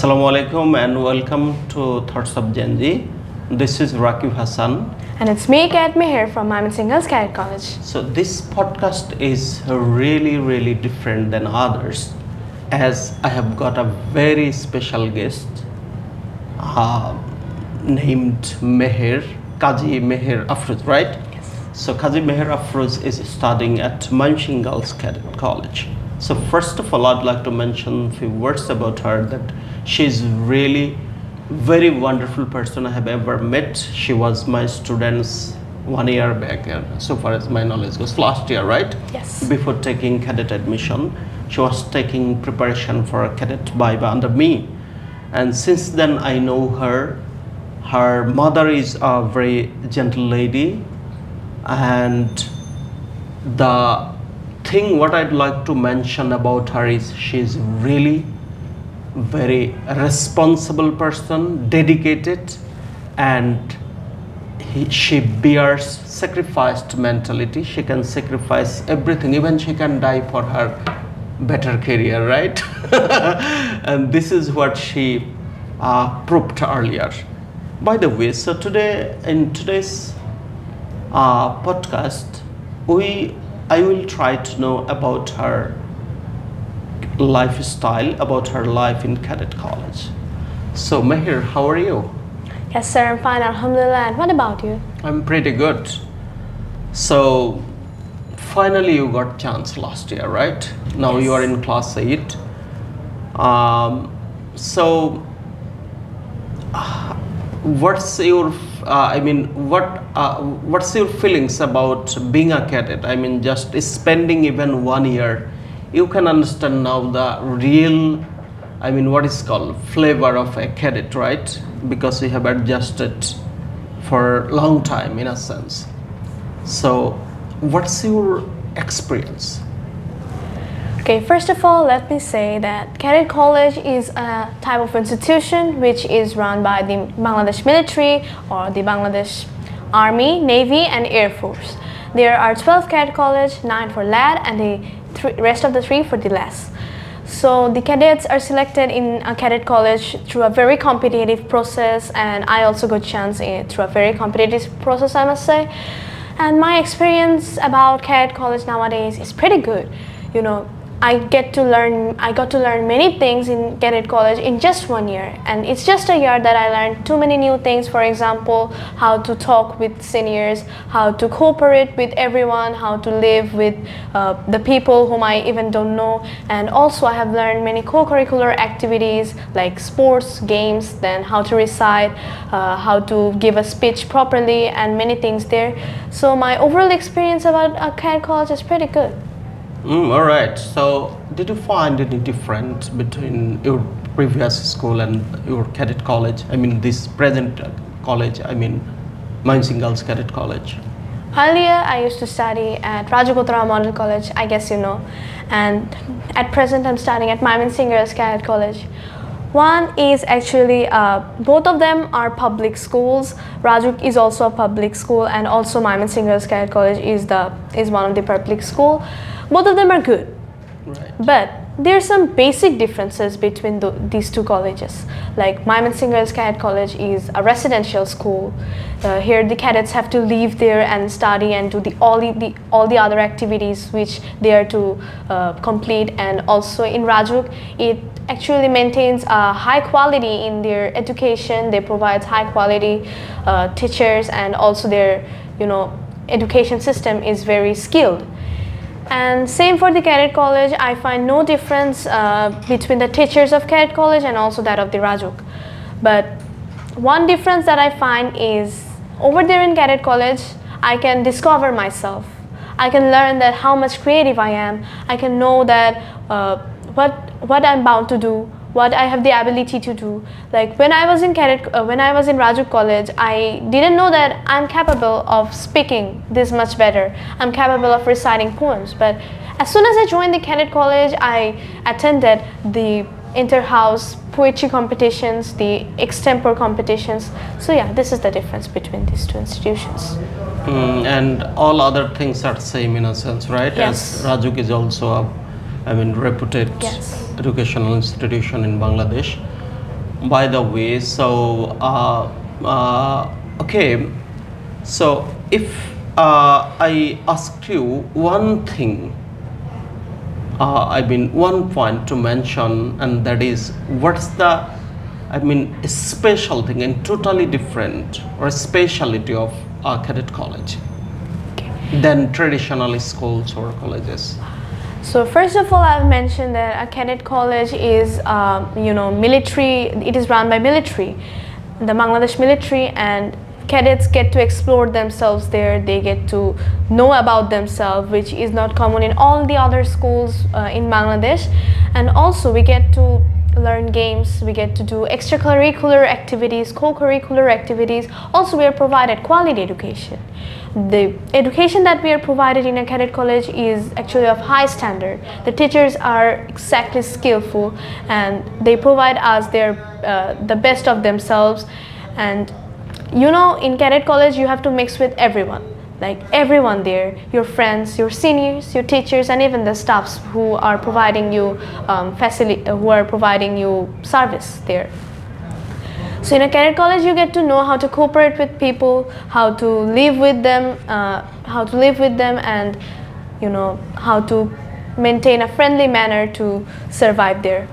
Assalamu alaikum and welcome to Thoughts of Genji. This is Rakib Hassan. And it's me, Cadet here from Singles Cadet College. So this podcast is really different than others as I have got a very special guest named Meher, Kaji Meher Afroz, right? Yes. So Kaji Meher Afroz is studying at Singles Cadet College. So first of all, I'd like to mention a few words about her that she's really very wonderful person I have ever met. She was my students 1 year back, so far as my knowledge goes, last year, right? Yes. Before taking cadet admission, she was taking preparation for a cadet viva under me. And since then I know her. Her mother is a very gentle lady, and the thing what I'd like to mention about her is she's really very responsible person, dedicated, and she bears sacrificed mentality. She can sacrifice everything, even she can die for her better career, right? And this is what she proved earlier. By the way, so today in today's podcast, I will try to know about her lifestyle, about her life in Cadet College. So Meher, how are you? Yes, sir, I'm fine, alhamdulillah. And what about you? I'm pretty good. So finally you got chance last year, right? Now Yes. you are in class 8. So what's your what's your feelings about being a cadet? I mean, just spending even 1 year, you can understand now the real, what is called flavor of a cadet, right? Because you have adjusted for a long time in a sense. So what's your experience? Okay, first of all, let me say that Cadet College is a type of institution which is run by the Bangladesh military or the Bangladesh Army, Navy and Air Force. There are 12 Cadet College, 9 for lad and the rest of the 3 for the lass. So the cadets are selected in a cadet college through a very competitive process, and I also got chance through a very competitive process, I must say. And my experience about cadet college nowadays is pretty good. I got to learn many things in cadet college in just 1 year, and it's just a year that I learned too many new things. For example, how to talk with seniors, how to cooperate with everyone, how to live with the people whom I even don't know, and also I have learned many co-curricular activities like sports, games, then how to recite, how to give a speech properly, and many things there. So my overall experience about cadet college is pretty good. All right. So, did you find any difference between your previous school and your cadet college? This present college. Singles Cadet College. Earlier, I used to study at Rajagotara Model College, I guess you know, and at present, I'm studying at Singles Cadet College. One is actually, both of them are public schools. Rajuk is also a public school, and also Singles Cadet College is one of the public school. Both of them are good, Right. but there are some basic differences between these two colleges. Like Singles Cadet College is a residential school. Here the cadets have to live there and study and do all the other activities which they are to complete. And also in Rajuk, it actually maintains a high quality in their education. They provide high quality teachers, and also their education system is very skilled. And same for the Cadet College, I find no difference between the teachers of Cadet College and also that of the Rajuk. But one difference that I find is over there in Cadet College, I can discover myself. I can learn that how much creative I am. I can know that what I'm bound to do, what I have the ability to do. Like when I was in Rajuk College, I didn't know that I'm capable of speaking this much better. I'm capable of reciting poems. But as soon as I joined the Cadet College, I attended the inter-house poetry competitions, the extempore competitions. So yeah, this is the difference between these two institutions. And all other things are same in a sense, right? Yes. As Rajuk is also a, reputed Yes. educational institution in Bangladesh. By the way, so okay, so if I asked you one thing, I mean one point to mention, and that is what's the, I mean, a special thing and totally different or a speciality of cadet college than traditional schools or colleges. So first of all, I've mentioned that a cadet college is, military. It is run by military, the Bangladesh military, and cadets get to explore themselves there. They get to know about themselves, which is not common in all the other schools in Bangladesh. And also, we get to learn games. We get to do extracurricular activities, co-curricular activities. Also, we are provided quality education. The education that we are provided in a cadet college is actually of high standard. The teachers are exactly skillful, and they provide us the best of themselves. And in cadet college you have to mix with everyone, like everyone there, your friends, your seniors, your teachers, and even the staffs who are providing you service there. So in a cadet college, you get to know how to cooperate with people, how to live with them, and how to maintain a friendly manner to survive there.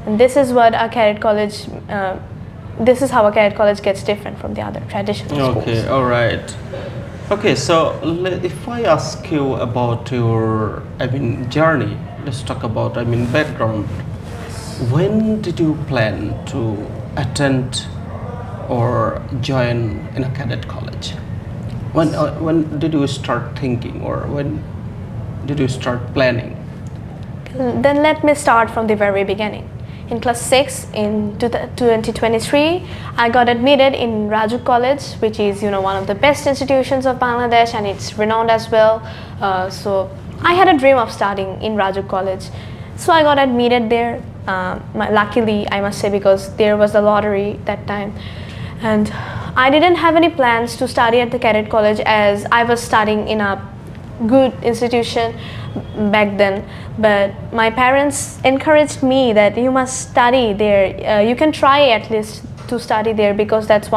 And this is what a cadet college. This is how a cadet college gets different from the other traditional schools. Okay, all right. Okay, so if I ask you about your, I mean, journey, let's talk about, I mean, background. When did you plan to attend or join in a cadet college? When did you start thinking, or when did you start planning? Then let me start from the very beginning. In class 6 in 2023, I got admitted in Raju College, which is one of the best institutions of Bangladesh, and it's renowned as well. So I had a dream of studying in Raju College, so I got admitted there. Luckily, I must say, because there was a lottery that time, and I didn't have any plans to study at the cadet college, as I was studying in a good institution back then. But my parents encouraged me that you must study there. You can try at least to study there, because that's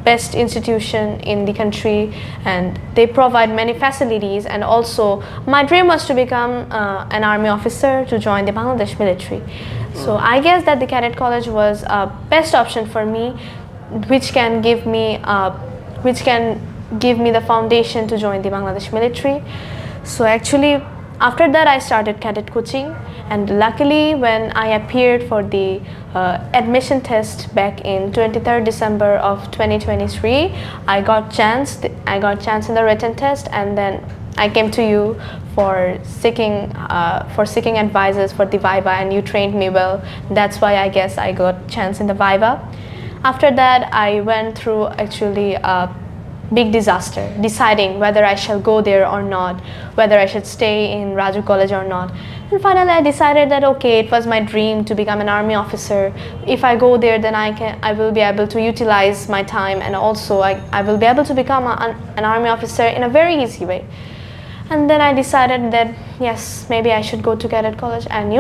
best institution in the country, and they provide many facilities. And also, my dream was to become an army officer, to join the Bangladesh military. So I guess that the cadet college was a best option for me, which can give me the foundation to join the Bangladesh military. So actually, after that, I started cadet coaching, and luckily, when I appeared for the admission test back in 23rd December of 2023, I got chance in the written test, and then I came to you for seeking advices for the Viva, and you trained me well. That's why I guess I got chance in the Viva. After that, I went through actually a big disaster, deciding whether I shall go there or not, whether I should stay in Raju College or not. And finally, I decided that okay, it was my dream to become an army officer. If I go there, then I will be able to utilize my time, and also I will be able to become an army officer in a very easy way. And then I decided that yes, maybe I should go to cadet college, and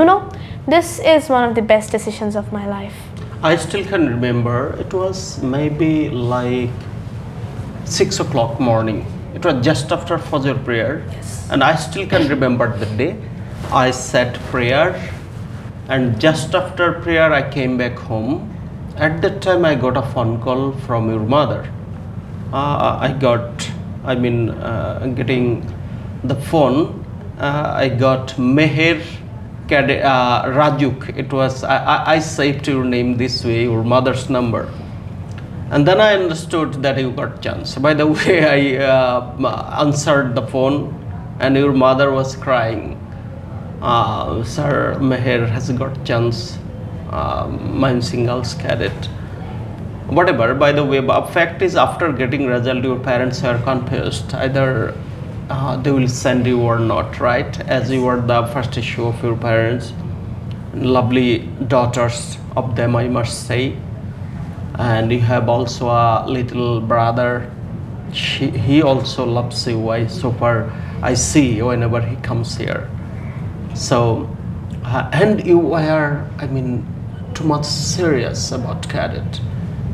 this is one of the best decisions of my life. I still can remember, it was maybe like 6 o'clock morning. It was just after Fajr prayer. Yes. And I still can remember the day. I said prayer, and just after prayer I came back home. At that time I got a phone call from your mother. Getting the phone, I got Meher Rajuk. It was, I saved your name this way, your mother's number. And then I understood that you got chance. By the way, I answered the phone, and your mother was crying. Sir, Meher has got chance. Mine singles cadet. Whatever. By the way, fact is, after getting result, your parents are confused. Either they will send you or not, right? As you were the first issue of your parents. Lovely daughters of them, I must say. And you have also a little brother. He also loves you. I see whenever he comes here. So And you were, I mean, too much serious about cadet.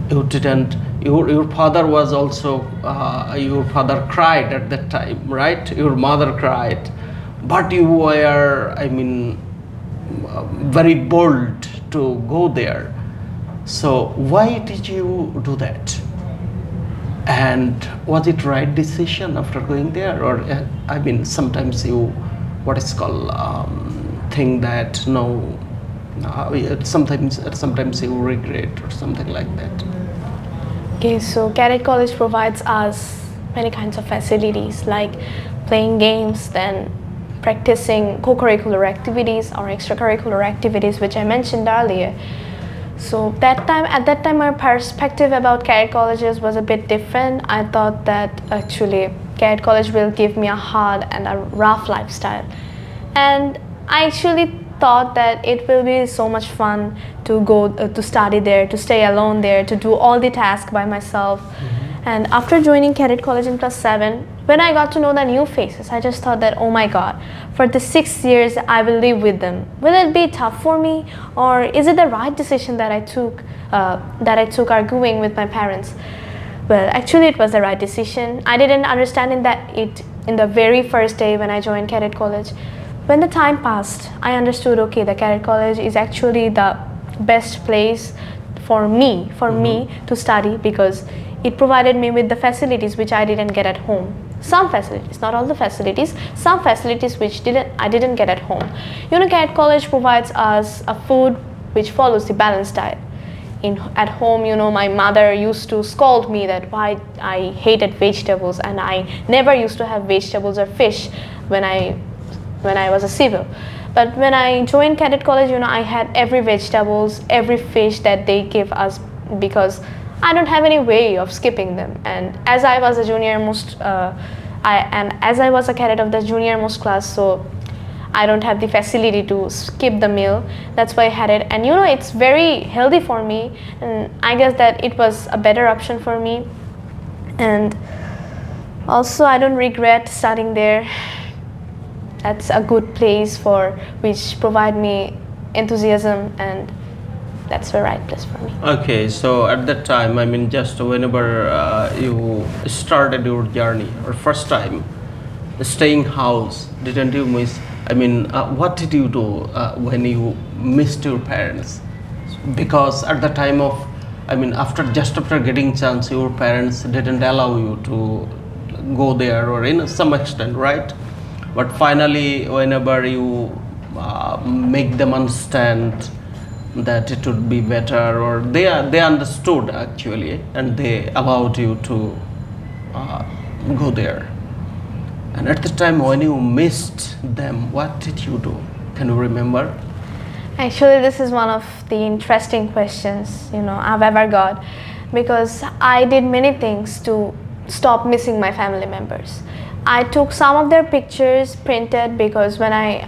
You didn't. Your father was also. Your father cried at that time, right? Your mother cried, but you were, I mean, very bold to go there. So why did you do that? And was it right decision after going there, or I mean, sometimes you, what is called, think that no, sometimes you regret or something like that. Okay, so Cadet College provides us many kinds of facilities like playing games, then practicing co-curricular activities or extracurricular activities, which I mentioned earlier. So at that time, my perspective about Cadet colleges was a bit different. I thought that actually Cadet college will give me a hard and a rough lifestyle, and I actually thought that it will be so much fun to go to study there, to stay alone there, to do all the tasks by myself. And after joining Cadet College in class 7, when I got to know the new faces, I just thought that, oh my god, for the 6 years I will live with them. Will it be tough for me, or is it the right decision that I took arguing with my parents? Well, actually it was the right decision. I didn't understand in the very first day when I joined Cadet College. When the time passed, I understood, okay, the Cadet College is actually the best place for me to study, because it provided me with the facilities which I didn't get at home. Some facilities, not all the facilities, some facilities which I didn't get at home. You know, Cadet College provides us a food which follows the balanced diet. At home, you know, my mother used to scold me that why I hated vegetables, and I never used to have vegetables or fish when I was a civil. But when I joined Cadet College, you know, I had every vegetables, every fish that they give us, because I don't have any way of skipping them. And as I was a junior most, as I was a cadet of the junior most class, so I don't have the facility to skip the meal. That's why I had it, and you know, it's very healthy for me, and I guess that it was a better option for me. And also, I don't regret studying there. That's a good place which provide me enthusiasm, and that's the right place for me. Okay, so at that time, I mean, just whenever you started your journey or first time staying house, didn't you miss? I mean, what did you do when you missed your parents? Because at the time of, I mean, just after getting chance, your parents didn't allow you to go there, or in some extent, right? But finally, whenever you make them understand that it would be better, or they understood actually, and they allowed you to go there. And at the time when you missed them, what did you do? Can you remember? Actually, this is one of the interesting questions, you know, I've ever got, because I did many things to stop missing my family members. I took some of their pictures printed, because when I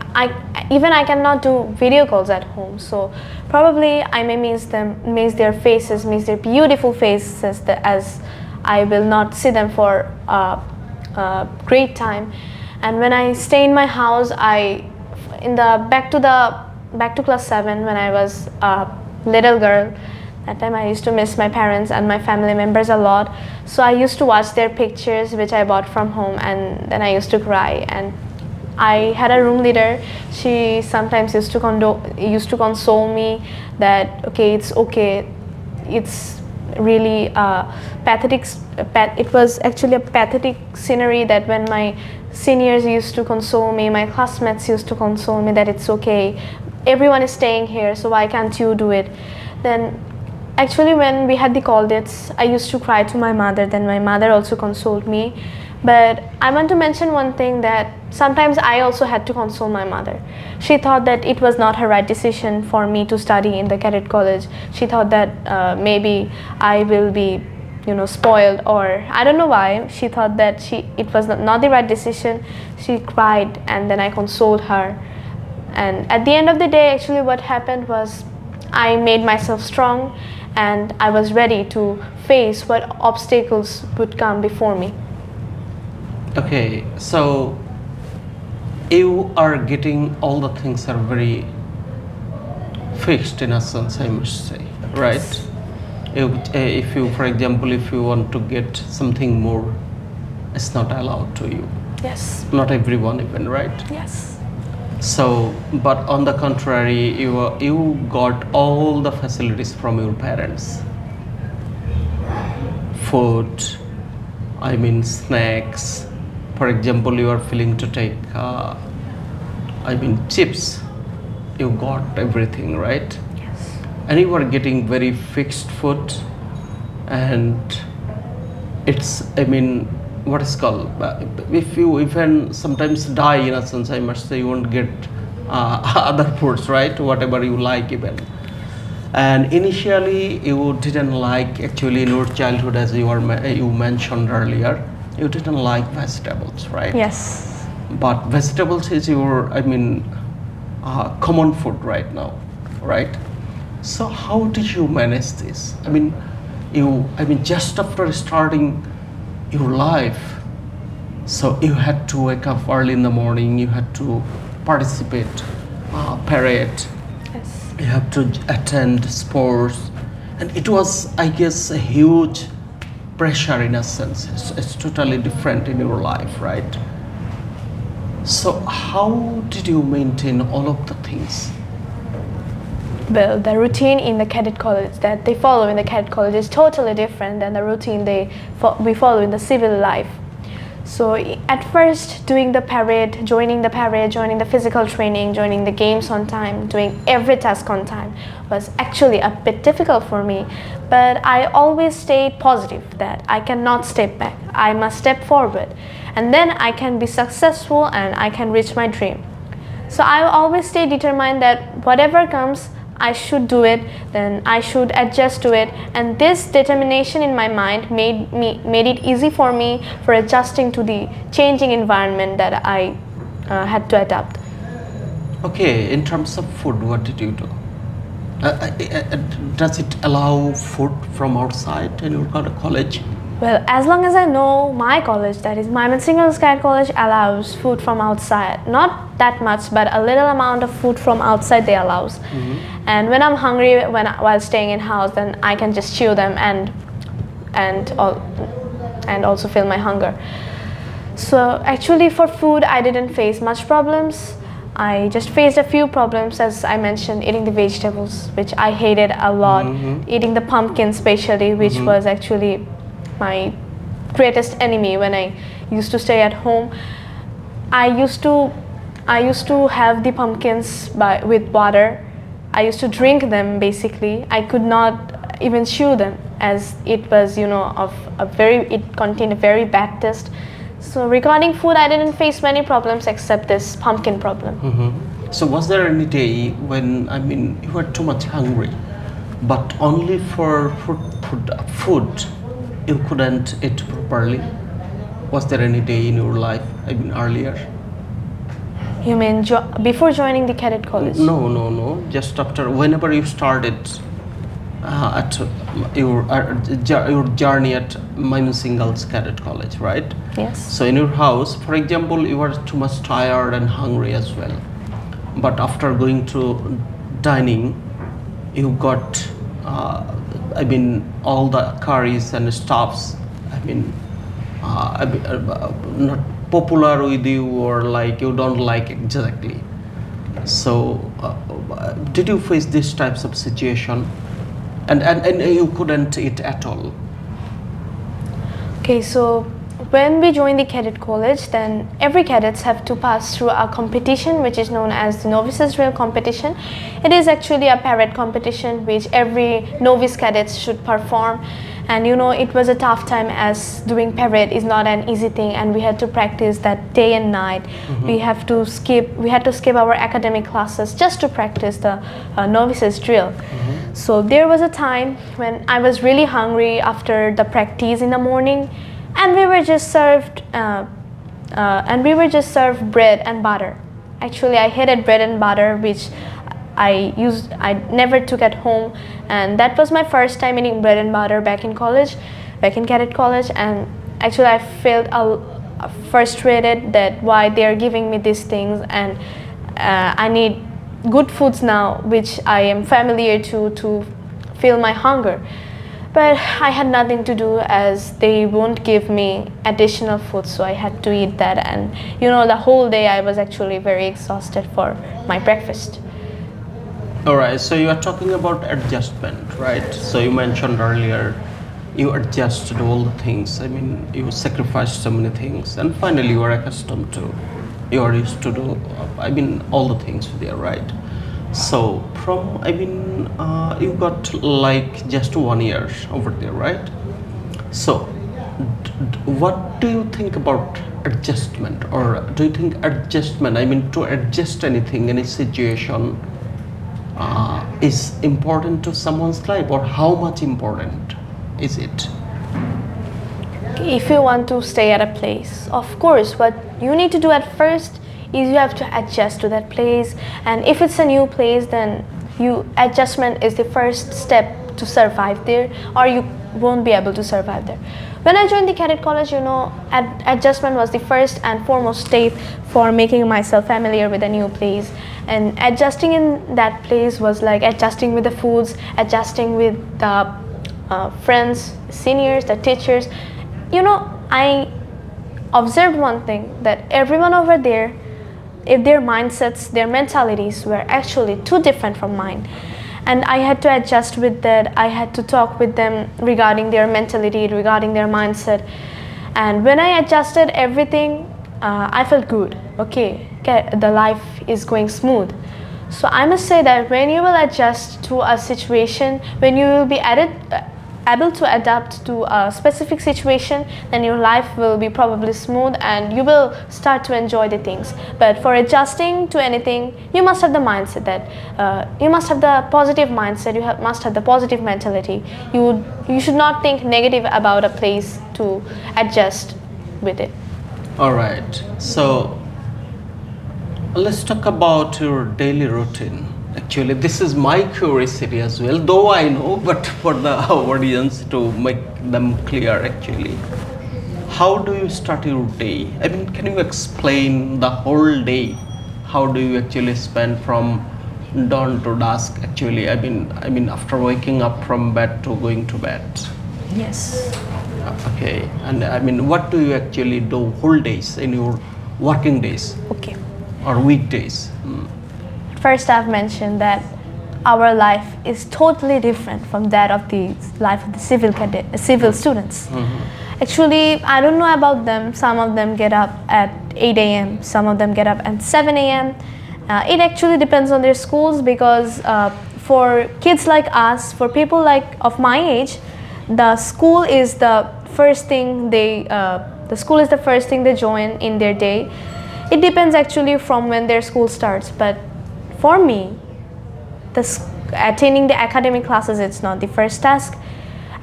cannot do video calls at home, so probably I may miss their faces, miss their beautiful faces, as I will not see them for a great time. And when I stay in my house, back to class 7, when I was a little girl, that time I used to miss my parents and my family members a lot. So I used to watch their pictures which I bought from home, and then I used to cry. And I had a room leader. She sometimes used to console me that it's okay. It's really pathetic. It was actually a pathetic scenery, that when my seniors used to console me, my classmates used to console me that it's okay. Everyone is staying here, so why can't you do it? Then actually, when we had the call dates, I used to cry to my mother. Then my mother also consoled me. But I want to mention one thing, that sometimes I also had to console my mother. She thought that it was not her right decision for me to study in the Cadet College. She thought that maybe I will be, you know, spoiled, or I don't know why. She thought that it was not the right decision. She cried, and then I consoled her. And at the end of the day, actually what happened was I made myself strong, and I was ready to face what obstacles would come before me. Okay, so you are getting all the things are very fixed in a sense, I must say, right? If you, for example, if you want to get something more, it's not allowed to you. Yes. Not everyone even, right? Yes. So, but on the contrary, you got all the facilities from your parents. Food, I mean snacks. For example, you are feeling to take, I mean chips. You got everything, right? Yes. And you are getting very fixed food, and it's, I mean, what is called, if you even sometimes die in a sense, I must say, you won't get other foods, right? Whatever you like even. And initially you didn't like, actually in your childhood, as you mentioned earlier, you didn't like vegetables, right? Yes. But vegetables is your, I mean, common food right now, right? So how did you manage this? I mean, just after starting your life, so you had to wake up early in the morning, you had to participate, parade, Yes. you have to attend sports, and it was, I guess, a huge pressure in a sense. It's totally different in your life, right? So how did you maintain all of the things? Well, the routine in the cadet college that they follow in the cadet college is totally different than the routine we follow in the civil life. So at first, doing the parade, joining the physical training, joining the games on time, doing every task on time was actually a bit difficult for me. But I always stayed positive that I cannot step back. I must step forward, and then I can be successful and I can reach my dream. So I always stay determined that whatever comes, I should do it, then I should adjust to it, and this determination in my mind made it easy for me for adjusting to the changing environment that I had to adapt. Okay, in terms of food, what did you do? Does it allow food from outside in your college? Well, as long as I know, my college, that is Mymensingh Cadet College, allows food from outside. Not that much, but a little amount of food from outside they allows. And when I'm hungry, while staying in house, then I can just chew them and also fill my hunger. So actually, for food, I didn't face much problems. I just faced a few problems, as I mentioned, eating the vegetables, which I hated a lot. Eating the pumpkin, especially, which was actually my greatest enemy when I used to stay at home. I used to have the pumpkins with water. I used to drink them basically. I could not even chew them, as it was, it contained a very bad taste. So regarding food, I didn't face many problems except this pumpkin problem. So was there any day when, I mean, you were too much hungry, but only for food you couldn't eat properly? Was there any day in your life, I mean earlier? You mean before joining the cadet college? No. Just after, whenever you started at your journey at Mymensingh Cadet College, right? Yes. So in your house, for example, you were too much tired and hungry as well. But after going to dining, you got, I mean, all the curries and stuffs, not popular with you, or like you don't like exactly. So did you face these types of situation, and you couldn't eat at all? Okay, so when we join the cadet college, then every cadets have to pass through a competition which is known as the novices drill competition. It is actually a parade competition which every novice cadets should perform. And it was a tough time, as doing parade is not an easy thing, and we had to practice that day and night. We had to skip our academic classes just to practice the novices drill. So there was a time when I was really hungry after the practice in the morning, and we were just served bread and butter. Actually, I hated bread and butter, which I never took at home, and that was my first time eating bread and butter back in cadet college. And actually I felt frustrated that why they are giving me these things, and I good foods now which I am familiar to fill my hunger. But I had nothing to do as they won't give me additional food, so I had to eat that. And the whole day I was actually very exhausted for my breakfast. All right, so you are talking about adjustment, right? So you mentioned earlier you adjusted all the things. I mean, you sacrificed so many things, and finally you are accustomed to, you are used to do, I mean, all the things there, right? So from, I mean, you got like just 1 year over there, right? So what do you think about adjustment, or do you think adjustment, I mean, to adjust anything, any situation, is important to someone's life, or how much important is it? If you want to stay at a place, of course, what you need to do at first is you have to adjust to that place. And if it's a new place, then adjustment is the first step to survive there, or you won't be able to survive there. When I joined the cadet college, adjustment was the first and foremost step for making myself familiar with a new place. And adjusting in that place was like adjusting with the foods, adjusting with the friends, seniors, the teachers. I observed one thing, that everyone over there, if their mindsets, their mentalities were actually too different from mine. And I had to adjust with that. I had to talk with them regarding their mentality, regarding their mindset. And when I adjusted everything, I felt good. Okay, the life is going smooth. So I must say that when you will adjust to a situation, when you will be able to adapt to a specific situation, then your life will be probably smooth and you will start to enjoy the things. But for adjusting to anything, you must have the mindset that you must have the positive mindset, must have the positive mentality. You should not think negative about a place to adjust with it. All right, so let's talk about your daily routine. Actually, this is my curiosity as well, though I know, but for the audience to make them clear, actually, how do you start your day? I mean, can you explain the whole day? How do you actually spend from dawn to dusk? Actually, I mean, after waking up from bed to going to bed. Yes. Okay, and I mean, what do you actually do whole days in your working days? Okay. Or weekdays? First, I've mentioned that our life is totally different from that of the life of the civil students. Mm-hmm. Actually, I don't know about them. Some of them get up at 8 a.m. Some of them get up at 7 a.m. It actually depends on their schools, because for kids like us, for people like of my age, the school is the first thing they join in their day. It depends actually from when their school starts, but for me, attaining the academic classes, it's not the first task.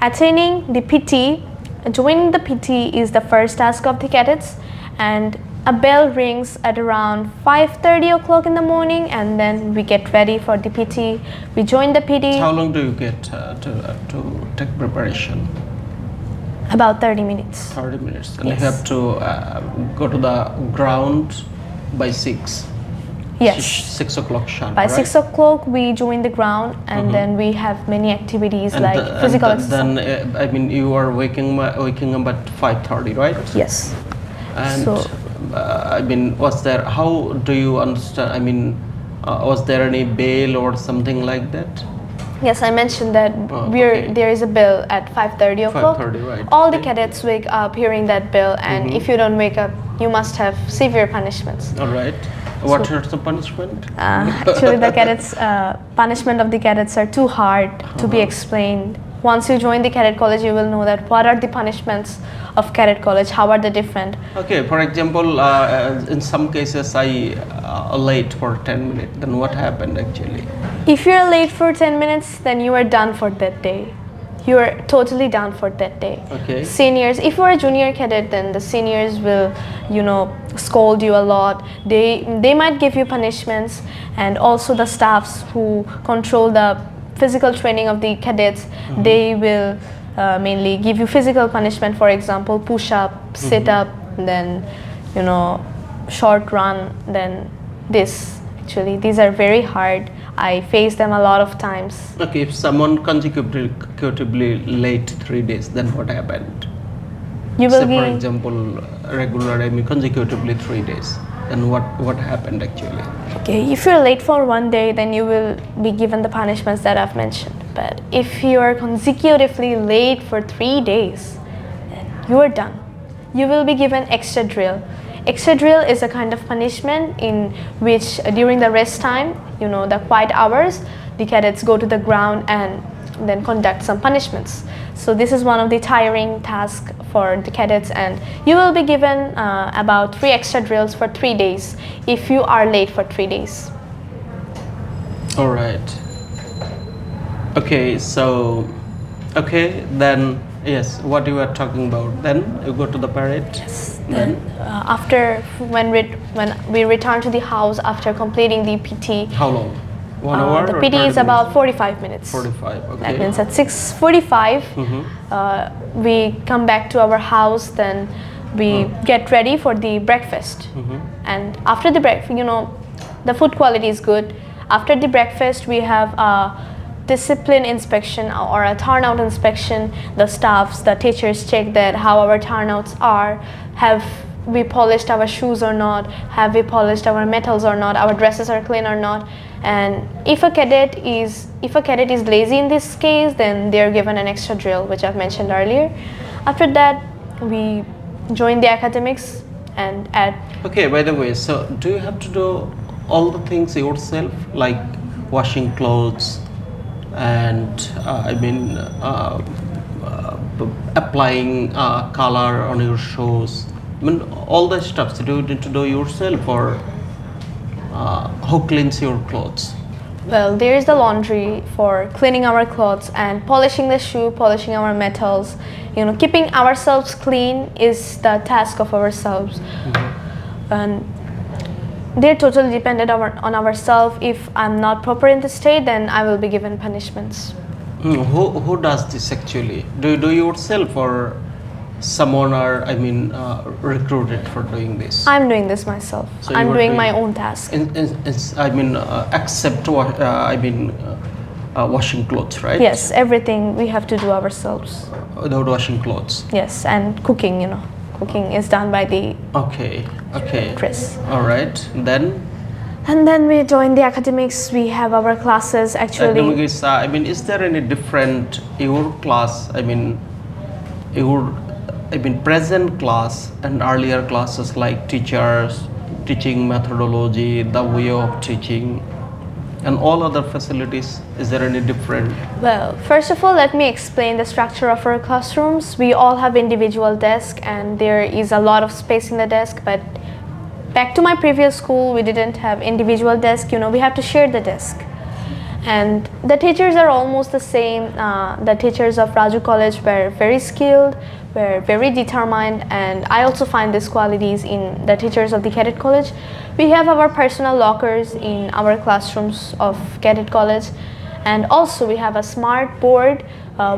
Attaining the PT, joining the PT is the first task of the cadets, and a bell rings at around 5:30 o'clock in the morning, and then we get ready for the PT. We join the PT. How long do you get to take preparation? About 30 minutes. 30 minutes. And Yes. you have to go to the ground by 6. Yes. 6 o'clock sharp, By right? 6 o'clock, we join the ground, and then we have many activities And like physical exercise. then I mean, you are waking up at 5:30, right? Yes. And So- I mean, how do you understand? I mean, was there any bail or something like that? Yes, I mentioned that okay. there is a bell at 5:30 o'clock. 5:30, right. All the Okay. cadets wake up hearing that bell, and if you don't wake up, you must have severe punishments. All right. What are the punishment? Actually, the cadets punishment of the cadets are too hard to be explained. Once you join the cadet college, you will know that what are the punishments of cadet college, how are they different. Okay, for example, in some cases I late for 10 minutes. Then what happened actually? If you're late for 10 minutes, then you are done for that day. You are totally done for that day. Okay. Seniors, if you are a junior cadet, then the seniors will, scold you a lot. They might give you punishments, and also the staffs who control the physical training of the cadets, they will mainly give you physical punishment. For example, push up, sit up, then short run, then this actually. These are very hard. I face them a lot of times. Okay, if someone consecutively late 3 days, then what happened? You will Say for be example, regular, I mean consecutively 3 days. Then what happened actually? okay. If you're late for one day, then you will be given the punishments that I've mentioned. But if you are consecutively late for 3 days, then you are done. You will be given extra drill. Extra drill is a kind of punishment in which during the rest time, the quiet hours, the cadets go to the ground and then conduct some punishments. So this is one of the tiring tasks for the cadets, and you will be given about 3 extra drills for 3 days if you are late for 3 days. All right. Okay, so then yes, what you were talking about. Then you go to the parade. Yes. Then After when we return to the house after completing the PT, how long? 1 hour. the or PT 30 is about minutes? 45 minutes. 45. Okay. That means at 6:45, we come back to our house. Then we get ready for the breakfast. And after the breakfast, the food quality is good. After the breakfast, we have a discipline inspection or a turnout inspection. The staffs, the teachers check that how our turnouts are. Have we polished our shoes or not? Have we polished our metals or not? Our dresses are clean or not? And if a cadet is lazy in this case, then they are given an extra drill, which I've mentioned earlier. After that, we join the academics and add. Okay, by the way, so do you have to do all the things yourself, like washing clothes and applying color on your shoes? I mean, all the stuff. So do you need to do yourself, or who cleans your clothes? Well, there is the laundry for cleaning our clothes and polishing the shoe, polishing our metals. Keeping ourselves clean is the task of ourselves. And they're totally dependent on ourselves. If I'm not proper in the state, then I will be given punishments. Who does this actually? Do you do yourself, or someone are recruited for doing this? I'm doing this myself. So I'm you are doing my own task. Except washing clothes, right? Yes, everything we have to do ourselves. Without washing clothes. Yes, and cooking, cooking is done by the Okay. Chris. All right. Then And then we join the academics. We have our classes actually. academic is, is there any different your class? Present class and earlier classes, like teachers, teaching methodology, the way of teaching, and all other facilities. Is there any different? Well, first of all, let me explain the structure of our classrooms. We all have individual desks, and there is a lot of space in the desk. But back to my previous school, we didn't have individual desk. We have to share the desk. And the teachers are almost the same. The teachers of Raju College were very skilled, were very determined, and I also find these qualities in the teachers of the Cadet College. We have our personal lockers in our classrooms of Cadet College, and also we have a smart board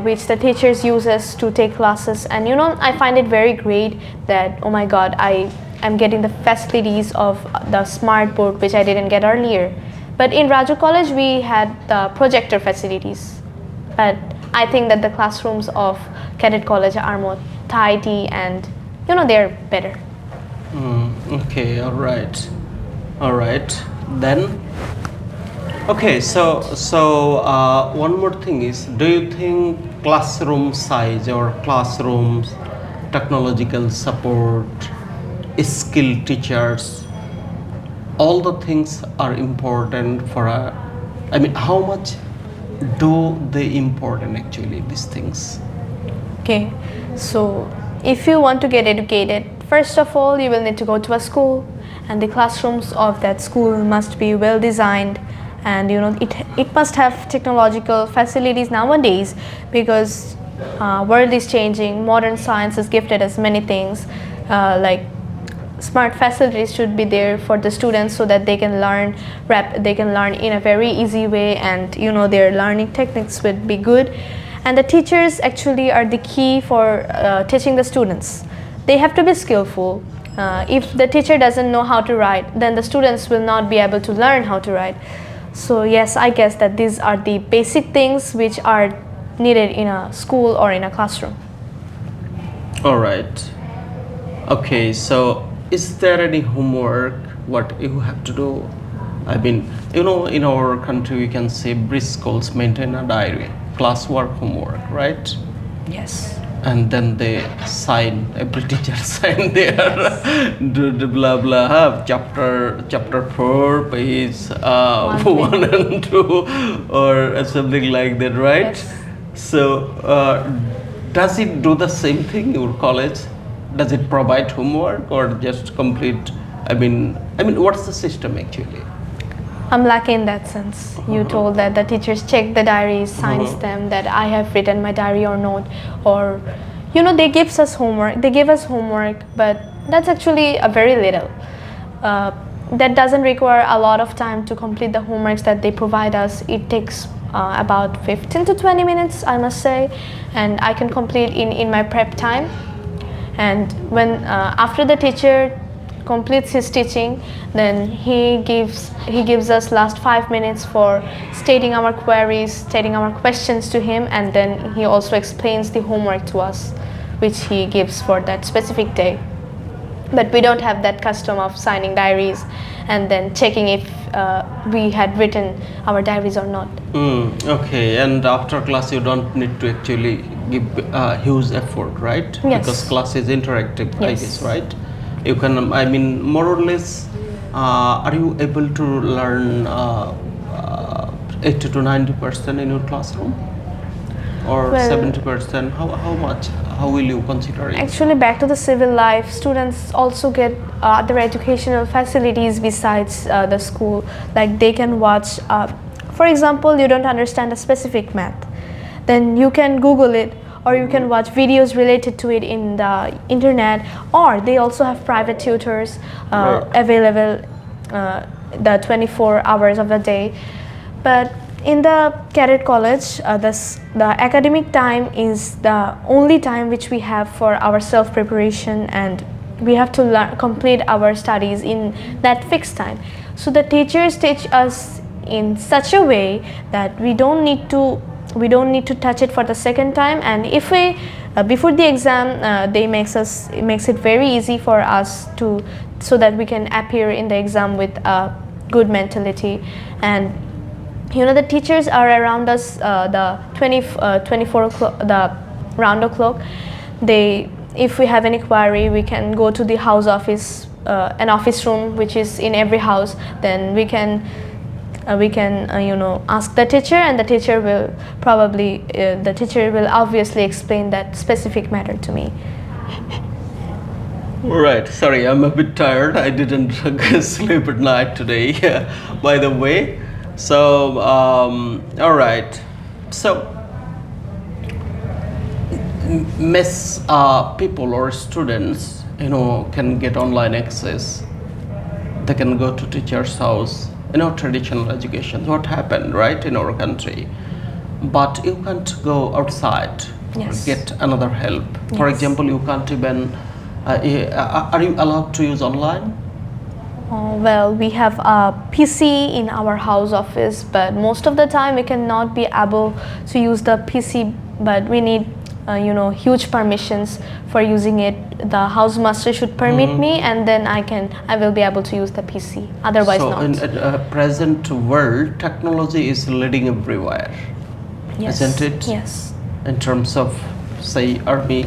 which the teachers uses to take classes. And I find it very great that, oh my God, I am getting the facilities of the smart board which I didn't get earlier. But in Raju College, we had the projector facilities. But I think that the classrooms of Cadet College are more tidy and, they're better. Okay, all right. Then, okay, so one more thing is, do you think classroom size or classrooms, technological support, skilled teachers, all the things are important for how much do they important actually, these things? Okay, so if you want to get educated, first of all, you will need to go to a school, and the classrooms of that school must be well designed, and it must have technological facilities nowadays, because world is changing. Modern science is gifted us many things, like smart facilities should be there for the students so that they can learn in a very easy way, and their learning techniques would be good. And the teachers actually are the key for teaching the students. They have to be skillful. If the teacher doesn't know how to write, then the students will not be able to learn how to write. So yes, I guess that these are the basic things which are needed in a school or in a classroom. All right. Okay, so is there any homework what you have to do? I mean, in our country we can say brisk schools maintain a diary, classwork, homework, right? Yes. And then they sign, every teacher sign there, do blah blah, have chapter 4, page 1 and 2, or something like that, right? Yes. So does it do the same thing, your college? Does it provide homework or just complete? I mean, what's the system actually? I'm lucky in that sense. You told that the teachers check the diaries, signs them that I have written my diary or not, or they give us homework. They give us homework, but that's actually a very little. That doesn't require a lot of time to complete the homeworks that they provide us. It takes about 15 to 20 minutes, I must say, and I can complete in my prep time. And when after the teacher completes his teaching, then he gives us last 5 minutes for stating our queries, stating our questions to him, and then he also explains the homework to us, which he gives for that specific day. But we don't have that custom of signing diaries and then checking if we had written our diaries or not. Okay, and after class you don't need to actually give huge effort, right? Yes. Because class is interactive, I Yes. guess, right? You can, more or less, are you able to learn 80 to 90% in your classroom? Or Well, 70%? How much? How will you consider it? Actually, back to the civil life, students also get other educational facilities besides the school. Like they can watch, for example, you don't understand a specific math, then you can Google it, or you can watch videos related to it in the internet, or they also have private tutors available the 24 hours of the day. But in the Cadet College, the academic time is the only time which we have for our self-preparation, and we have to complete our studies in that fixed time. So the teachers teach us in such a way that we don't need to touch it for the second time, and if we before the exam they makes it very easy for us so that we can appear in the exam with a good mentality. And the teachers are around us the 24 o'clock, the round the clock. If we have any query, we can go to the house office, an office room which is in every house. Then we can ask the teacher, and the teacher will obviously explain that specific matter to me. Right, sorry, I'm a bit tired. I didn't sleep at night today, by the way. So, all right. So, people or students, can get online access. They can go to teacher's house. Traditional education, what happened, right, in our country. But you can't go outside or get another help. For example, you can't even, are you allowed to use online? Well, we have a PC in our house office, but most of the time we cannot be able to use the PC, but we need huge permissions for using it. The house master should permit me, and then I will be able to use the PC. Otherwise, so not. So in present world, technology is leading everywhere, isn't it? Yes. In terms of, say, army,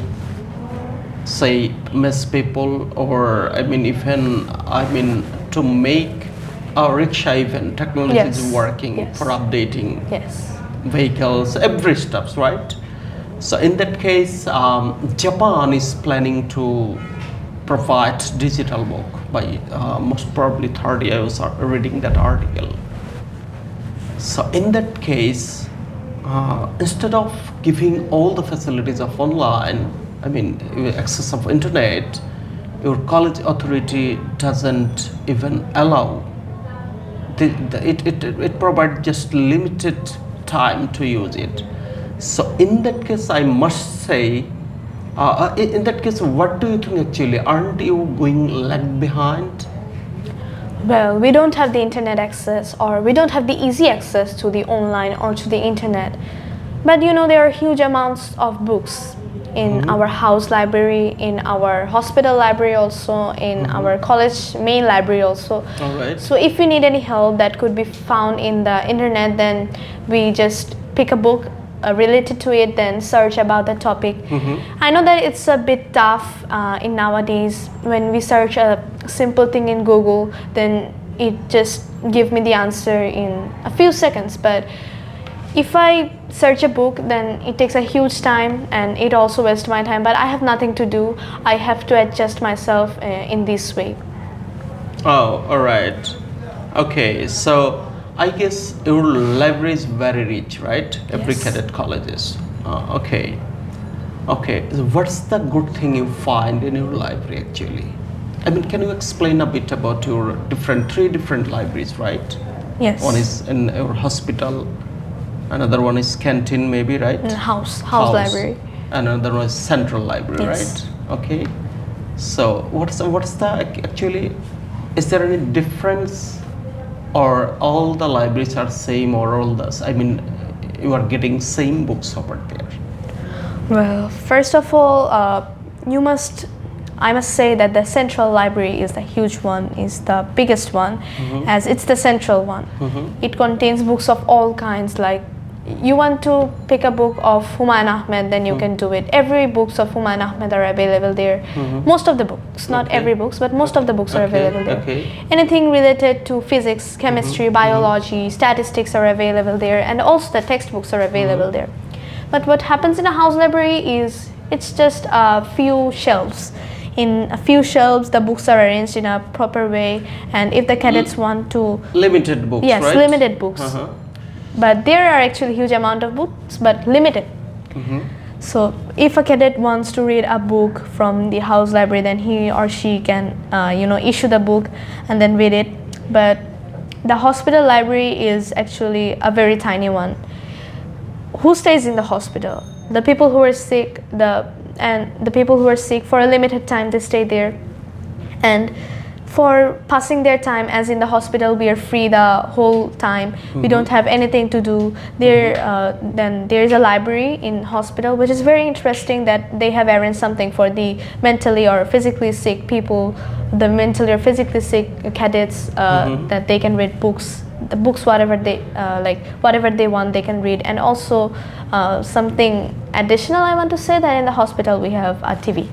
say, mess people, or even to make a rickshaw, even technology is working for updating vehicles, every steps, right? So in that case, Japan is planning to provide digital book by most probably 30. I was reading that article. So in that case, instead of giving all the facilities of online, access of internet, your college authority doesn't even allow. It provides just limited time to use it. So in that case, I must say In that case, what do you think actually? Aren't you going lag behind? Well, we don't have the internet access, or we don't have the easy access to the online or to the internet. But you know, there are huge amounts of books in our house library, in our hospital library also, in our college main library also. All right. So if we need any help that could be found in the internet, then we just pick a book related to it, then search about the topic. I know that it's a bit tough in nowadays. When we search a simple thing in Google, then it just give me the answer in a few seconds. But if I search a book, then it takes a huge time and it also wastes my time. But I have nothing to do. I have to adjust myself in this way. Oh, all right. Okay, so I guess your library is very rich, right? Every Yes. cadet colleges. Okay. Okay. So what's the good thing you find in your library actually? I mean, can you explain a bit about your three different libraries, right? Yes. One is in your hospital, another one is canteen, maybe, right? House library. Another one is central library, Yes. right? Okay. So what's the actually? Is there any difference, or all the libraries are same, or all the? I mean, you are getting same books over there. Well, first of all, I must say that the central library is the huge one, is the biggest one, as it's the central one. It contains books of all kinds. Like, you want to pick a book of Humayun Ahmed, then you can do it. Every books of Humayun Ahmed are available there. Most of the books, not every books, but most of the books are available there. Okay. Anything related to physics, chemistry, biology, statistics are available there, and also the textbooks are available there. But what happens in a house library is it's just a few shelves. In a few shelves, the books are arranged in a proper way, and if the cadets want to, Limited books, yes, right? limited books. But there are actually huge amount of books, but limited. So if a cadet wants to read a book from the house library, then he or she can, issue the book and then read it. But the hospital library is actually a very tiny one. Who stays in the hospital? The people who are sick, the people who are sick for a limited time, they stay there. And for passing their time, as in the hospital we are free the whole time, we don't have anything to do there. Then there is a library in hospital, which is very interesting, that they have arranged something for the mentally or physically sick people, the mentally or physically sick cadets, that they can read books, the books whatever they whatever they want they can read. And also something additional I want to say, that in the hospital we have a TV.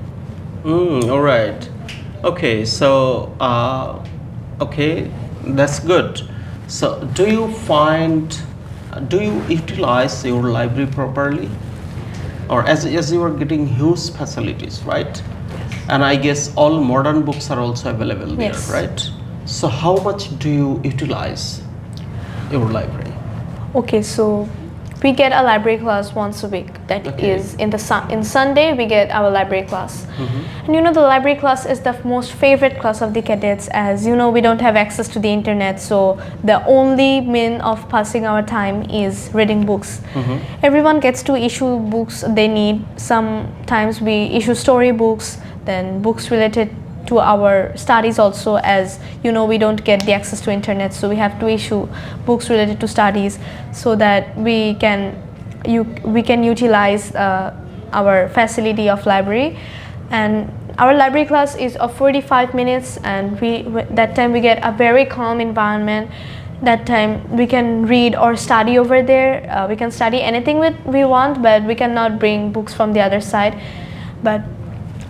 All right. Okay, so okay, that's good. So do you utilize your library properly, or as you are getting huge facilities, right? And I guess all modern books are also available there, Yes. right? So how much do you utilize your library? Okay, so we get a library class once a week. That Okay. is in Sunday we get our library class. And you know, the library class is the most favorite class of the cadets, as you know we don't have access to the internet, so the only mean of passing our time is reading books. Everyone gets to issue books they need. Sometimes we issue story books, then books related to our studies also, as you know we don't get the access to internet, so we have to issue books related to studies, so that we can utilize our facility of library. And our library class is of 45 minutes, and that time we get a very calm environment. That time we can read or study over there. We can study anything we want, but we cannot bring books from the other side. But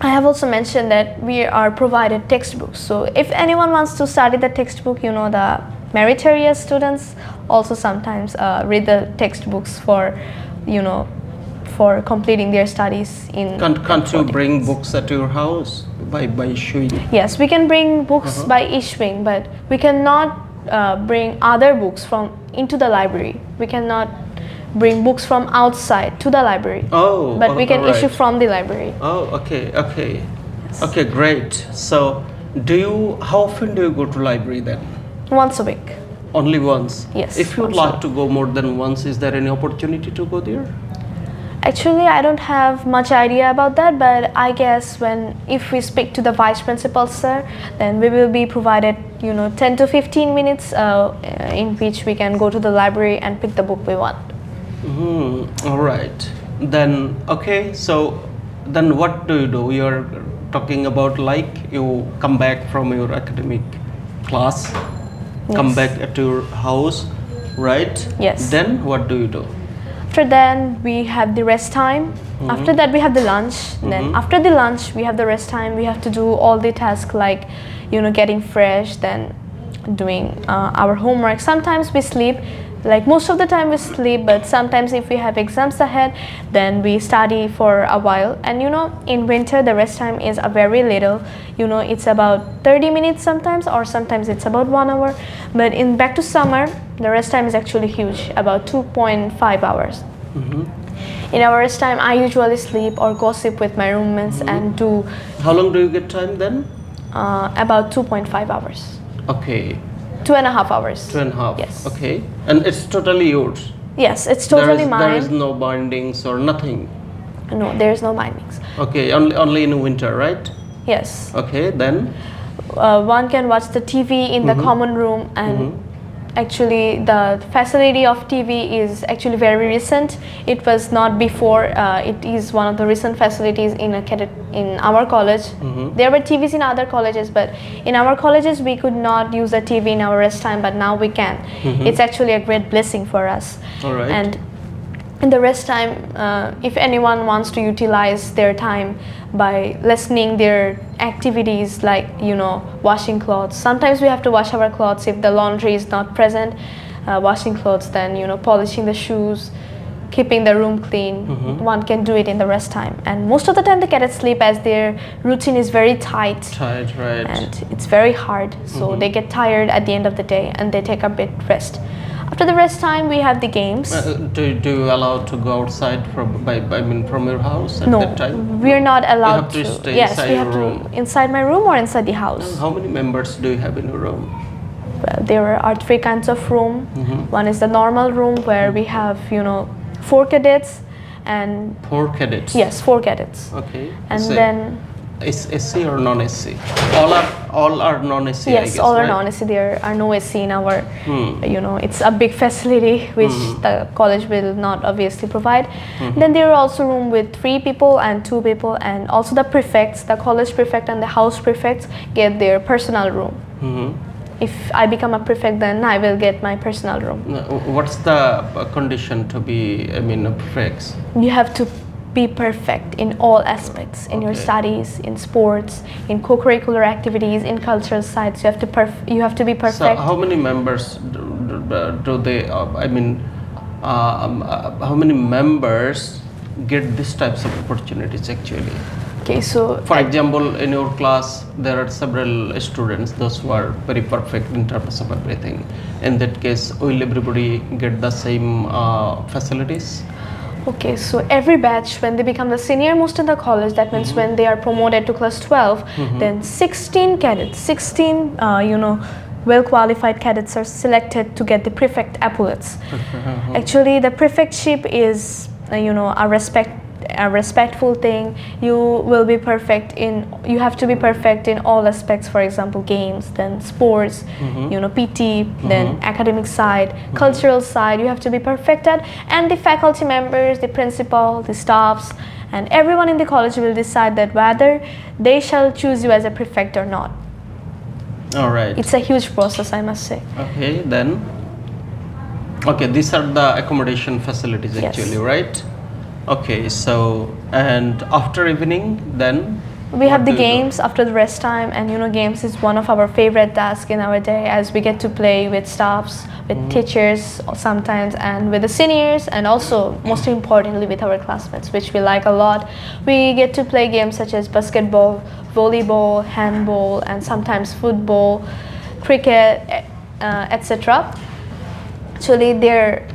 I have also mentioned that we are provided textbooks. So if anyone wants to study the textbook, you know, the meritorious students also sometimes read the textbooks for completing their studies in. Can't you bring books at your house by issuing? Yes, we can bring books by issuing, but we cannot bring other books into the library. We cannot bring books from outside to the library. Oh, but we can alright. issue from the library. Oh, okay. Okay, great. So how often do you go to library then? Once a week. Only once? Yes, If you'd once a like to go more than once, is there any opportunity to go there? Actually, I don't have much idea about that, but I guess if we speak to the vice principal sir, then we will be provided 10 to 15 minutes in which we can go to the library and pick the book we want. All right. Then okay. So then what do you do? You're talking about like you come back from your academic class, come Yes. back at your house, right? Yes. Then what do you do? After then we have the rest time. After that we have the lunch. Then after the lunch we have the rest time. We have to do all the tasks like getting fresh, then doing our homework. Sometimes we sleep, like most of the time we sleep, but sometimes if we have exams ahead, then we study for a while. And in winter the rest time is a very little, it's about 30 minutes sometimes, or sometimes it's about 1 hour. But in back to summer the rest time is actually huge, about 2.5 hours. In our rest time I usually sleep or gossip with my roommates and do How long do you get time then? about 2.5 hours, Okay, 2.5 hours. 2.5. Yes. Okay, and it's totally yours. Yes, it's totally mine. There is no bindings or nothing. No, there is no bindings. Okay, only in winter, right? Yes. Okay, then. One can watch the TV in the common room, and actually the facility of TV is actually very recent. It was not before. It is one of the recent facilities in our college. There were TVs in other colleges, but in our colleges we could not use a TV in our rest time, but now we can. It's actually a great blessing for us. All right. And in the rest time, if anyone wants to utilize their time by lessening their activities like washing clothes, sometimes we have to wash our clothes if the laundry is not present, washing clothes, then polishing the shoes, keeping the room clean, one can do it in the rest time. And most of the time the cadets sleep as their routine is very tight, Right. and it's very hard, so they get tired at the end of the day and they take a bit rest. After the rest time we have the games. Do you allow to go outside from your house at No, that time? we're not allowed You have to stay Yes, inside we your have room. to inside my room or inside the house. How many members do you have in your room? Well, there are 3 kinds of room. One is the normal room where we have 4 cadets and 4 cadets. yes, 4 cadets. Okay. And So, then is AC or non-AC? All are non-AC. I yes, guess, all are right? non-AC. There are no AC in our it's a big facility which the college will not obviously provide. Then there are also room with 3 people and 2 people, and also the prefects, the college prefect and the house prefects get their personal room. If I become a prefect, then I will get my personal room. What's the condition to be a prefect? You have to be perfect in all aspects, in your Okay. studies, in sports, in co-curricular activities, in cultural sites. You have to be So perfect. how many members do they? How many members get these types of opportunities actually? Okay, so For example, in your class, there are several students, those who are very perfect in terms of everything. In that case, will everybody get the same facilities? okay, so every batch, when they become the senior most in the college, that means when they are promoted to class 12, then 16 cadets, 16 well qualified cadets are selected to get the prefect epaulets. Actually, the prefectship is a respectful thing. You have to be perfect in all aspects, for example games, then sports, PT, then academic side, cultural side, you have to be perfect at. And the faculty members, the principal, the staffs, and everyone in the college will decide that whether they shall choose you as a prefect or not. All right. It's a huge process, I must say. Okay, then. Okay, these are the accommodation facilities Yes. actually, right? Okay, so and after evening, then We have what the do you do? games after the rest time, and games is one of our favorite tasks in our day, as we get to play with staffs, with teachers sometimes, and with the seniors, and also most importantly with our classmates, which we like a lot. We get to play games such as basketball, volleyball, handball, and sometimes football, cricket, etc. Actually, they're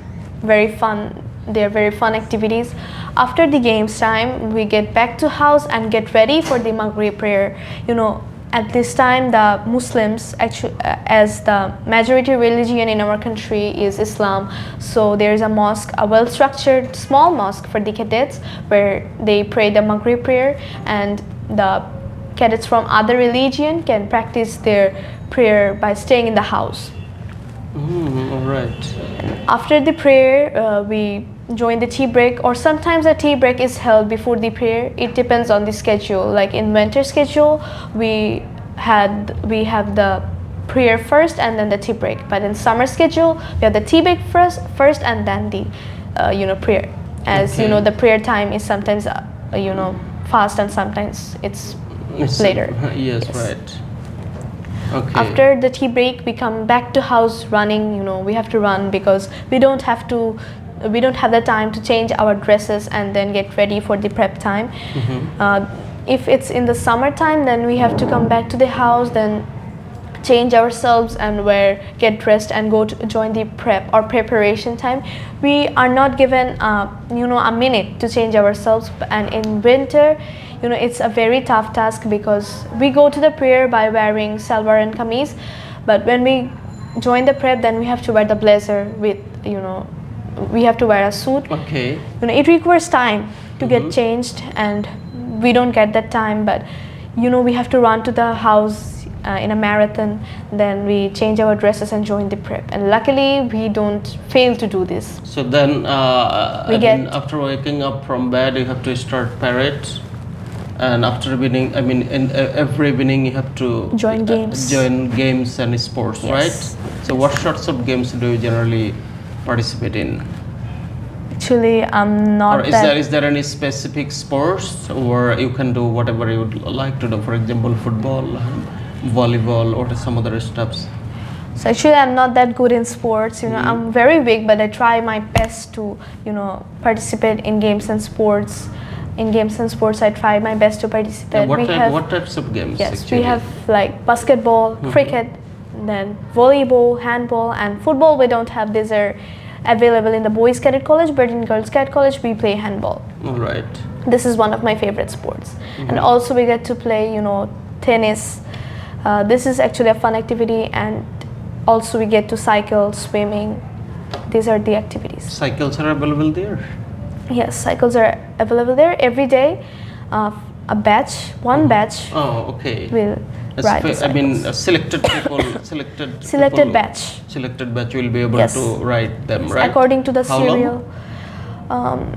very fun. They're very fun activities. After the games time, we get back to house and get ready for the Maghrib prayer. at this time the Muslims actually, as the majority religion in our country is Islam, so there is a mosque, a well structured small mosque for the cadets where they pray the Maghrib prayer, and the cadets from other religion can practice their prayer by staying in the house. All right. After the prayer, we join the tea break, or sometimes a tea break is held before the prayer. It depends on the schedule. Like in winter schedule, we have the prayer first and then the tea break. But in summer schedule, we have the tea break first and then the prayer. As you know, the prayer time is sometimes fast and sometimes it's later. Yes, right. Okay. After the tea break, we come back to house running. We have to run because we don't have the time to change our dresses and then get ready for the prep time. If it's in the summertime, then we have to come back to the house, then change ourselves and get dressed and go to join the prep or preparation time. We are not given a minute to change ourselves, and in winter it's a very tough task because we go to the prayer by wearing salwar and kameez, but when we join the prep, then we have to wear the blazer with we have to wear a suit. Okay. It requires time to get changed, and we don't get that time, but we have to run to the house in a marathon, then we change our dresses and join the prep, and luckily we don't fail to do this. So then after waking up from bed, you have to start parade, and after evening, in every evening you have to join games and sports. Yes. Right? So what sorts of games do you generally participate in? Actually, I'm not. Or is there any specific sports, or you can do whatever you would like to do? For example, football, volleyball, or some other stuffs. So actually, I'm not that good in sports. I'm very weak, but I try my best to participate in games and sports. In games and sports, I try my best to participate. What types of games? Yes, actually? we have like basketball, cricket, then volleyball, handball, and football. We don't have. These are available in the boys cadet college, but in girls cadet college we play handball. All right. This is one of my favorite sports, and also we get to play tennis. This is actually a fun activity, and also we get to cycle, swimming. These are the activities. Cycles are available there? Yes, cycles are available there every day. One batch. Oh, okay. Will ride the cycles. Selected people, selected batch. Selected batch will be able to ride them, right? According to the How serial.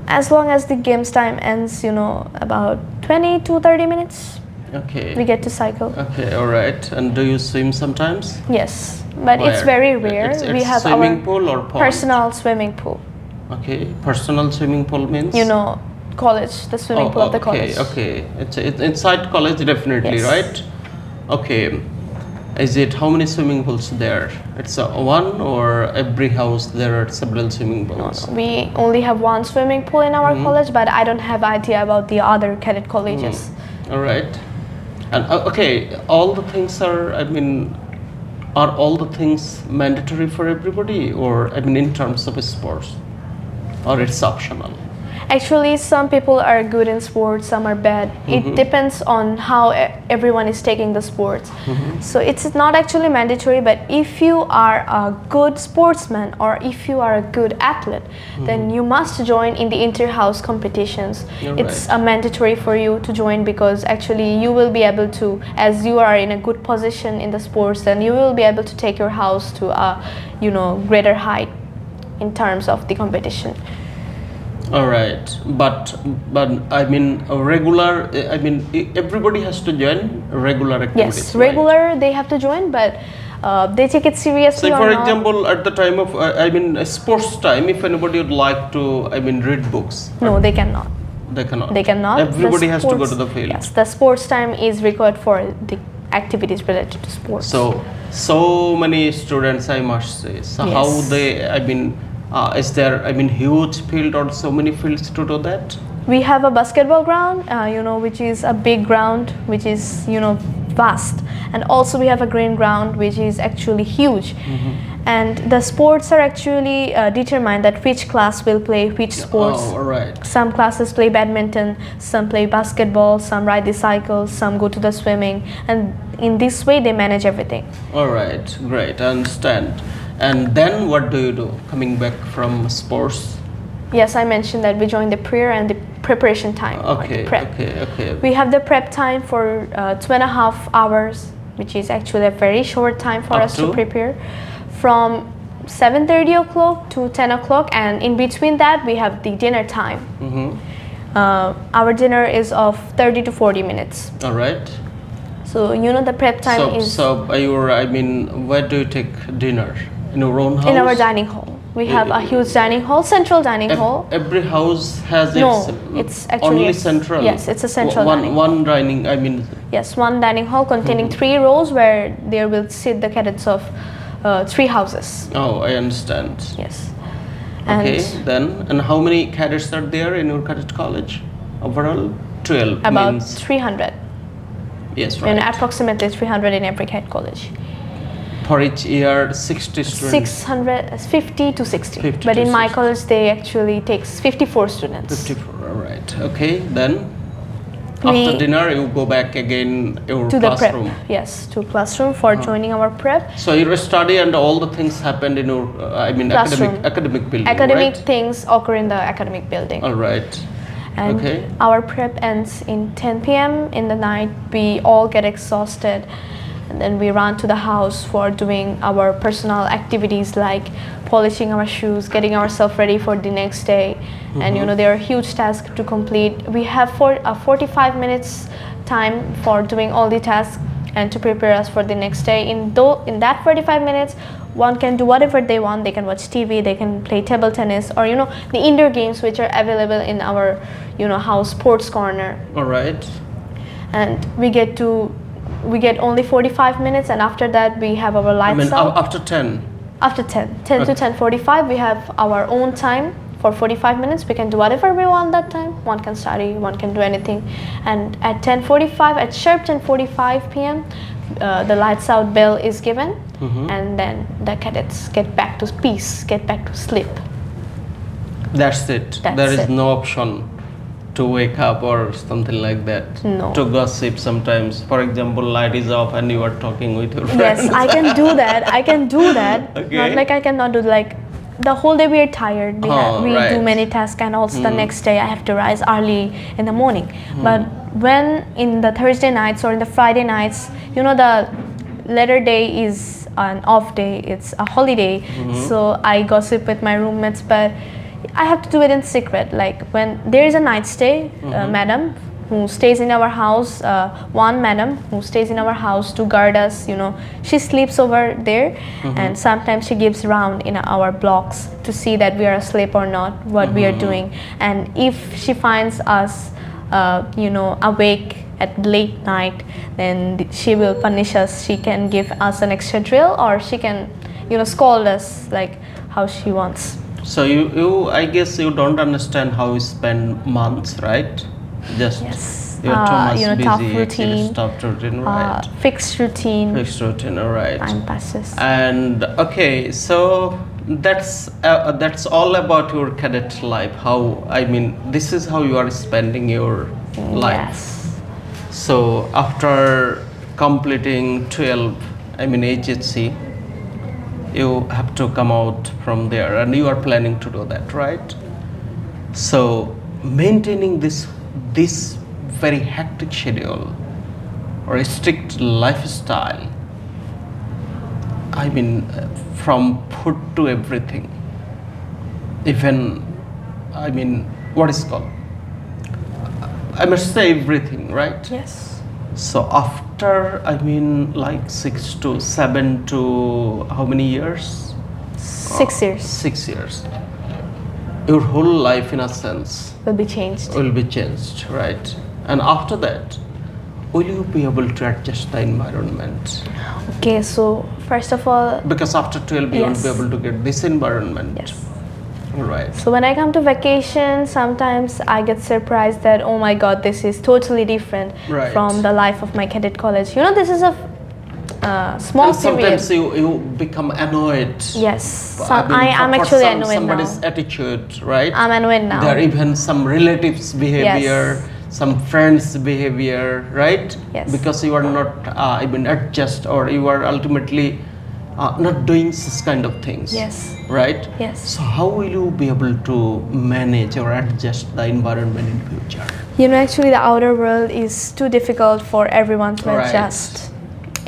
As long as the game's time ends, about 20 to 30 minutes. Okay. We get to cycle. Okay, all right. And do you swim sometimes? Yes, but Where? it's very rare. It's have swimming our pool or pond? personal swimming pool. Okay, personal swimming pool means? College, the swimming pool of the college. Okay, it's inside college definitely, Yes. right? Okay. Is it how many swimming pools there? It's one, or every house there are several swimming pools? No, we only have one swimming pool in our college, but I don't have idea about the other cadet colleges. All right. And okay, all the things are all the things mandatory for everybody, or in terms of sports, or it's optional? Actually, some people are good in sports, some are bad. It depends on how everyone is taking the sports. So it's not actually mandatory, but if you are a good sportsman or if you are a good athlete, then you must join in the inter-house competitions. It's mandatory for you to join, because actually you will be able to, as you are in a good position in the sports, then you will be able to take your house to a greater height in terms of the competition. All right, but a regular. Everybody has to join regular activities. Yes, regular they have to join, but they take it seriously. So, or for not. example, at the time of sports time, if anybody would like to read books. No, they cannot. They cannot. They cannot. Everybody has to go to the field. Yes, the sports time is required for the activities related to sports. So many students, I must say. So Yes. how they? Is there huge field or so many fields to do that? We have a basketball ground, which is a big ground, which is vast, and also we have a green ground, which is actually huge. And the sports are actually determined that which class will play which sports. Oh, all right. Some classes play badminton, some play basketball, some ride the cycle, some go to the swimming, and in this way they manage everything. All right, great, I understand. And then what do you do coming back from sports? Yes, I mentioned that we join the prayer and the preparation time, or the Okay, prep. okay. We have the prep time for 2.5 hours, which is actually a very short time for Up us to to? prepare, from 7:30 o'clock to 10 o'clock, and in between that we have the dinner time. Our dinner is of 30 to 40 minutes. All right. So you know the prep time is Where do you take dinner? In your own house? in our dining hall. We have a huge dining hall, central dining hall. Every house has No, its it's actually only a- central. yes, it's a central one, dining. One dining. I mean, Yes, one dining hall containing 3 rows where there will sit the cadets of 3 houses. oh, I understand. Yes. And Okay, then, and how many cadets are there in your cadet college? Overall, 12. about means, 300. yes, And right. approximately 300 in every cadet college. For each year, 60 students. 650 to 60. 50 But to in my 60. college, they actually takes 54 students. 54. All right. Okay, then. We- After dinner, you go back again your To the prep. classroom. Yes, to classroom for joining our prep. So your study and all the things happened in your, Classroom. academic building, Academic right? things occur in the academic building. All right. And Okay. our prep ends in 10 p.m. in the night. We all get exhausted, and then we run to the house for doing our personal activities like polishing our shoes, getting ourselves ready for the next day. And you know, there are huge tasks to complete. We have 45 minutes time for doing all the tasks and to prepare us for the next day. In that 45 minutes, one can do whatever they want. They can watch TV, they can play table tennis, or you know, the indoor games which are available in our, you know, house sports corner. All right. And we get only 45 minutes, and after that we have our lights out. After 10. After 10 to 10:45 we have our own time for 45 minutes. We can do whatever we want that time. One can study, one can do anything. And at 10:45, at sharp 10:45 p.m., the lights out bell is given, and then the cadets get back to peace, get back to sleep. That's it. That's There is it. no option to wake up or something like that. No. To gossip sometimes. For example, light is off and you are talking with your friends. Yes, I can do that. I can do that. Okay. Not like I cannot do like the whole day we are tired. We right. do many tasks, and also the next day I have to rise early in the morning. But when in the Thursday nights or in the Friday nights, you know, the later day is an off day. It's a holiday, so I gossip with my roommates, but I have to do it in secret. Like when there is a night stay, madam who stays in our house, one madam who stays in our house to guard us, you know, she sleeps over there, and sometimes she gives round in our blocks to see that we are asleep or not, what we are doing. And if she finds us, you know, awake at late night, then she will punish us. She can give us an extra drill, or she can, you know, scold us like how she wants. So I guess you don't understand how you spend months, right? Just Yes. you're too much you know, busy. tough actually routine, tough routine, right? fixed routine, Fixed routine, all right. time passes. And okay, so that's all about your cadet life. How, I mean, this is how you are spending your life. Yes. So after completing 12, I mean HHC, you have to come out from there, and you are planning to do that, right? So maintaining this very hectic schedule or a strict lifestyle, I mean, from food to everything, even, I mean, what is called, I must say everything, right? Yes. So after, I mean, like 6 to 7 to how many years? 6 years 6 years. Your whole life, in a sense, will be changed. will be changed, right? And after that, will you be able to adjust the environment? Okay, so first of all, Because after 12, you won't be Yes. able to get this environment. yes. Right. So when I come to vacation, sometimes I get surprised that, oh my god, this is totally different Right. from the life of my cadet college. You know, this is a small And sometimes period. you become annoyed. Yes, I mean, I am for actually annoyed somebody's now. attitude, right? I'm annoyed now. There are even some relatives' behavior, Yes. some friends' behavior, right? Yes. Because you are not even adjust, or you are ultimately not doing this kind of things. Yes. Right. Yes. So how will you be able to manage or adjust the environment in future? You know, actually, the outer world is too difficult for everyone to Right. adjust.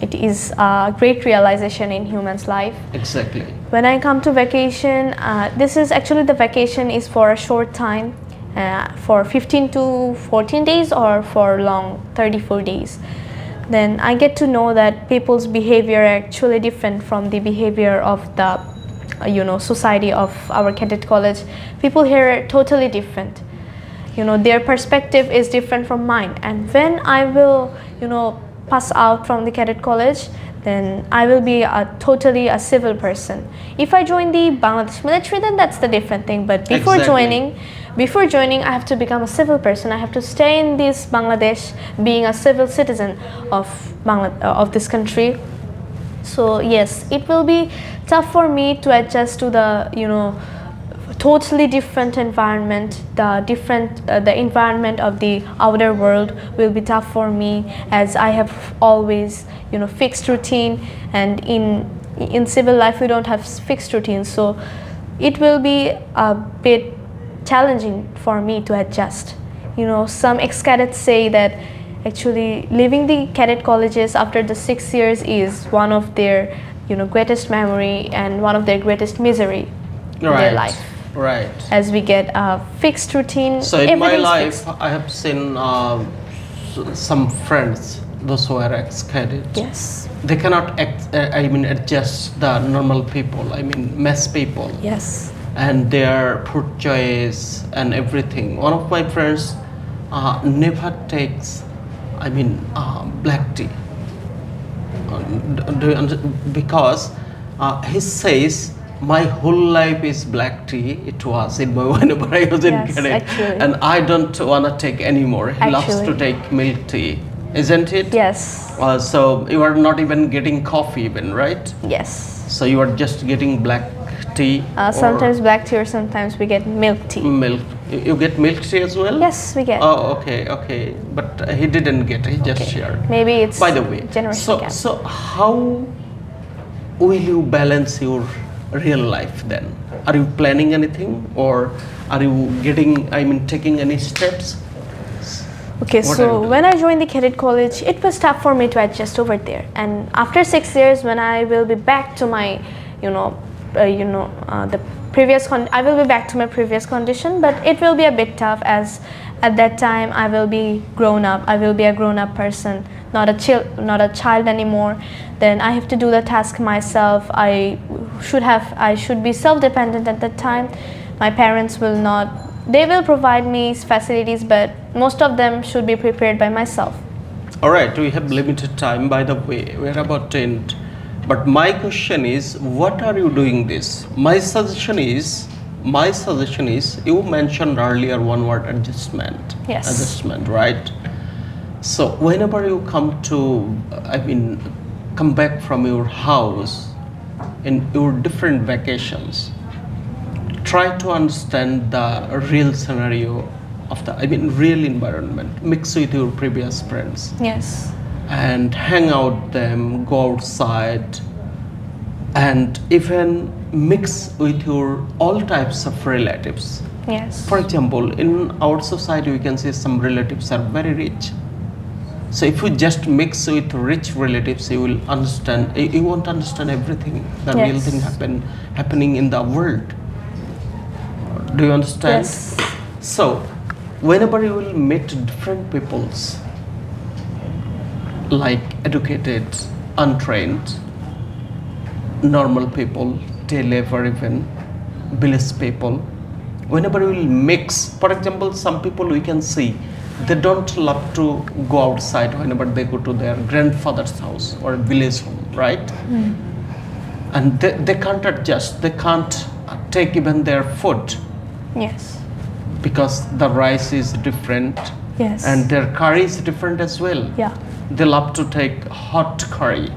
It is a great realization in humans' life. Exactly. When I come to vacation, this is actually the vacation is for a short time, for 15 to 14 days or for long 34 days. Then I get to know that people's behavior are actually different from the behavior of the society of our cadet college. People here are totally different. Their perspective is different from mine, and when I will pass out from the cadet college, then I will be totally a civil person. If I join the Bangladesh military, then that's the different thing, but before Exactly. joining I have to become a civil person. I have to stay in this Bangladesh being a civil citizen of this country. So yes, it will be tough for me to adjust to the totally different environment. The environment of the outer world will be tough for me, as I have always fixed routine, and in civil life we don't have fixed routines, so it will be a bit challenging for me to adjust. Some ex-cadets say that actually leaving the cadet colleges after the 6 years is one of their greatest memory and one of their greatest misery in their life, Right. as we get a fixed routine. So in my Everything's life, fixed. I have seen some friends, those who are ex-cadet. Yes. They cannot adjust the normal people. I mean, mess people. Yes. And their food choice and everything. One of my friends never takes, black tea. Because he says, my whole life is black tea. It was in my whenever I was in Yes, Cadet, actually. and I don't wanna take anymore. He loves to Actually. take milk tea, isn't it? Yes. So you are not even getting coffee, even, right? Yes. So you are just getting black tea. Sometimes black tea, or sometimes we get milk tea. Milk. You get milk tea as well? Yes, we get. Oh, okay. But he didn't get. He just shared. Maybe it's By the way, generation so how will you balance your real life then? Are you planning anything, or are you taking any steps? Okay, What are you so doing? when I joined the cadet college, it was tough for me to adjust over there. And after 6 years, when I will be back to my, the previous I will be back to my previous condition, but it will be a bit tough, as at that time I will be grown up. I will be a grown-up person, not a child anymore. Then I have to do the task myself. I should be self-dependent at that time. My parents will not. They will provide me facilities, but most of them should be prepared by myself. All right, we have limited time. By the way, we're about to end. But my question is, what are you doing this? My suggestion is, you mentioned earlier one word, adjustment. Yes. Adjustment, right? So whenever you come back from your house in your different vacations, try to understand the real scenario of real environment. Mix with your previous friends. Yes. And hang out them, go outside, and even mix with your all types of relatives. Yes. For example, in our society, we can see some relatives are very rich. So if you just mix with rich relatives, you will understand. You won't understand everything, the real Yes. thing happening in the world. Do you understand? Yes. So, whenever you will meet different peoples, like educated, untrained, normal people, day labor, even village people, whenever you will mix, for example, some people we can see, they don't love to go outside whenever they go to their grandfather's house or village home, right? And they can't adjust, they can't take even their food, Yes. because the rice is different. Yes. And their curry is different as well. Yeah. They love to take hot curry,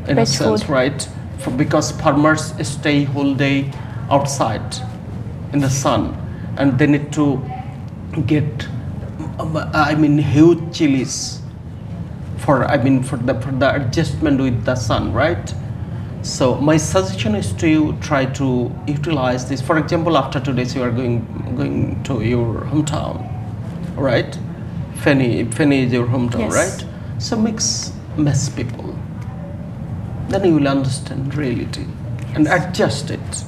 in a Rich sense, food. right? Because farmers stay whole day outside in the sun, and they need to get, I mean, huge chilies for, I mean, for the adjustment with the sun, right? So my suggestion is to try to utilize this. For example, after 2 days you are going to your hometown, right? Feni is your hometown, Yes. right? So mix people, then you will understand reality and adjust it.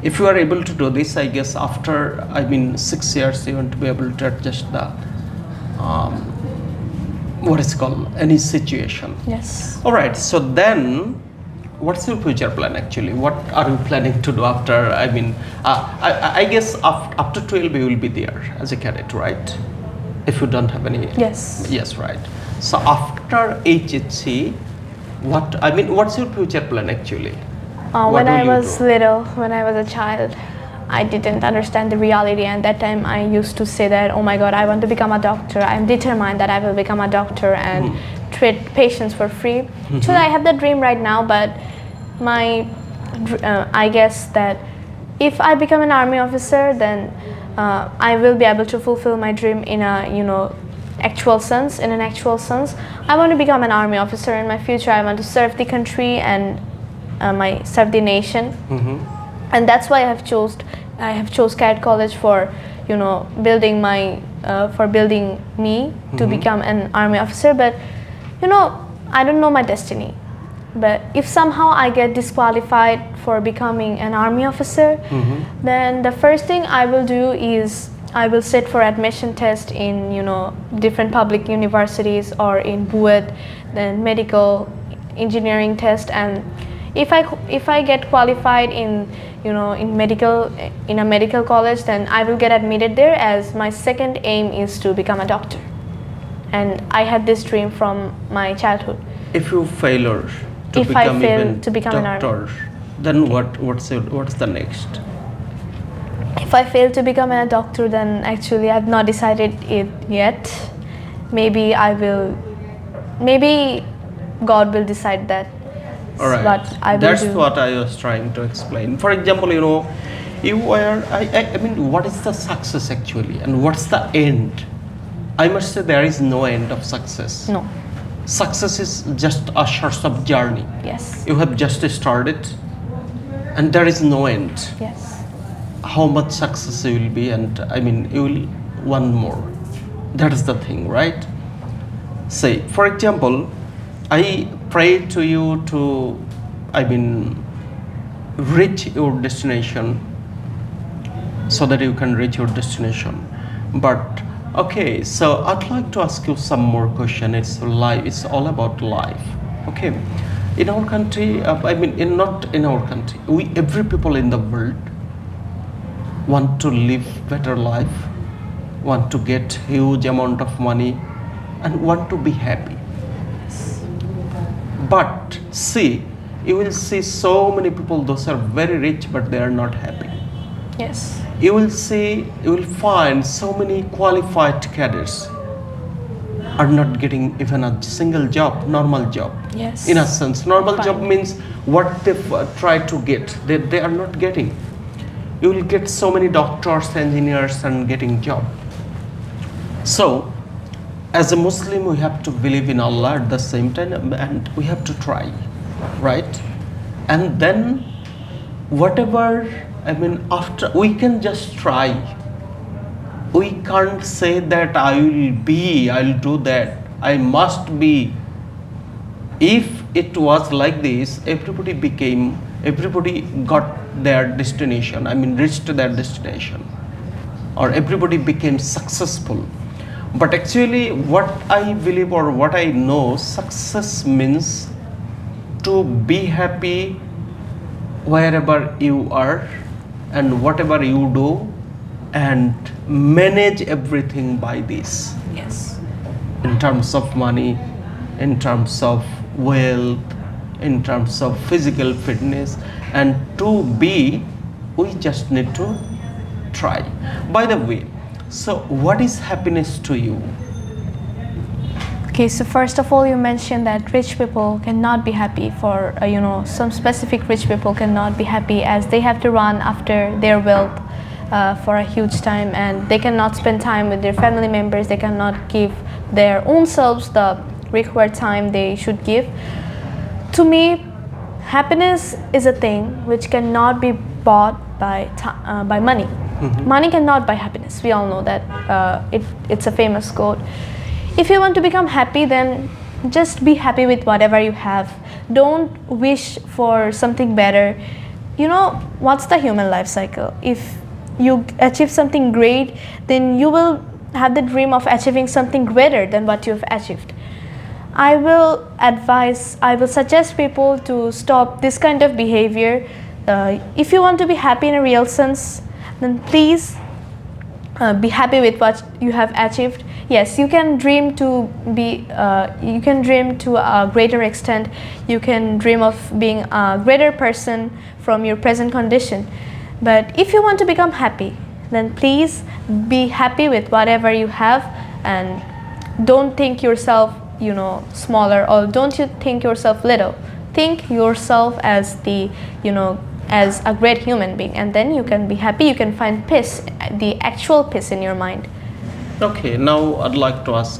If you are able to do this, I guess after, I mean, 6 years you want to be able to adjust the what is called any situation. Yes. All right, so then what's your future plan actually? What are you planning to do after, I mean, I guess after 12 you will be there as a cadet, right? If you don't have any. Yes. Yes, right. So after HHC, what's your future plan actually? What When will I you was do? little, when I was a child, I didn't understand the reality, and that time I used to say that, oh my god, I want to become a doctor. I'm determined that I will become a doctor and treat patients for free. So I have that dream right now, but I guess that if I become an army officer, then I will be able to fulfill my dream in a, actual sense. In an actual sense, I want to become an army officer in my future. I want to serve the country and serve the nation, and that's why I have chose Cadet College for, building me to become an army officer. But I don't know my destiny. But if somehow I get disqualified for becoming an army officer, then the first thing I will do is I will sit for admission test in different public universities or in BUET, then medical engineering test, and if I get qualified in in a medical college, then I will get admitted there, as my second aim is to become a doctor, and I had this dream from my childhood. If you fail to If I become fail even to become an doctor, then what's the next? If I fail to become a doctor, then actually I've not decided it yet. Maybe God will decide that. All right. What I will That's do. what I was trying to explain. For example, you were, I mean, what is the success actually, and what's the end? I must say there is no end of success. No. Success is just a short of journey. Yes. You have just started, and there is no end. Yes. How much success you will be, and I mean, you will want more. That is the thing, right? Say, for example, I pray to you to, I mean, reach your destination so that you can reach your destination. But okay, so I'd like to ask you some more question. It's life. It's all about life. Okay, in our country, not in our country. Every people in the world want to live better life, want to get huge amount of money, and want to be happy. But see, you will see so many people, those are very rich, but they are not happy. Yes. You will find so many qualified cadets are not getting even a single job, normal job. Yes. In a sense, normal Fine. job means what they try to get, they are not getting. You will get so many doctors, engineers, and getting job. So, as a Muslim, we have to believe in Allah at the same time, and we have to try, right? And then, whatever, after, we can just try. We can't say that I'll do that, I must be. If it was like this, everybody got their destination, reached their destination, or everybody became successful. But actually, what I believe or what I know, success means to be happy wherever you are and whatever you do, and manage everything by this. Yes. In terms of money, in terms of wealth, in terms of physical fitness, and to be, we just need to try. By the way, so what is happiness to you? Okay, so first of all, you mentioned that rich people cannot be happy for, some specific rich people cannot be happy as they have to run after their wealth for a huge time, and they cannot spend time with their family members. They cannot give their own selves the required time they should give. To me, happiness is a thing which cannot be bought by money. Money cannot buy happiness. We all know that. It's a famous quote. If you want to become happy, then just be happy with whatever you have. Don't wish for something better. What's the human life cycle? If you achieve something great, then you will have the dream of achieving something greater than what you've achieved. I will suggest people to stop this kind of behavior. If you want to be happy in a real sense, then please be happy with what you have achieved. Yes, you can dream to a greater extent. You can dream of being a greater person from your present condition. But if you want to become happy, then please be happy with whatever you have, and don't think yourself smaller, or don't you think yourself little. Think yourself as as a great human being, and then you can be happy. You can find peace, the actual peace in your mind. Okay, now I'd like to ask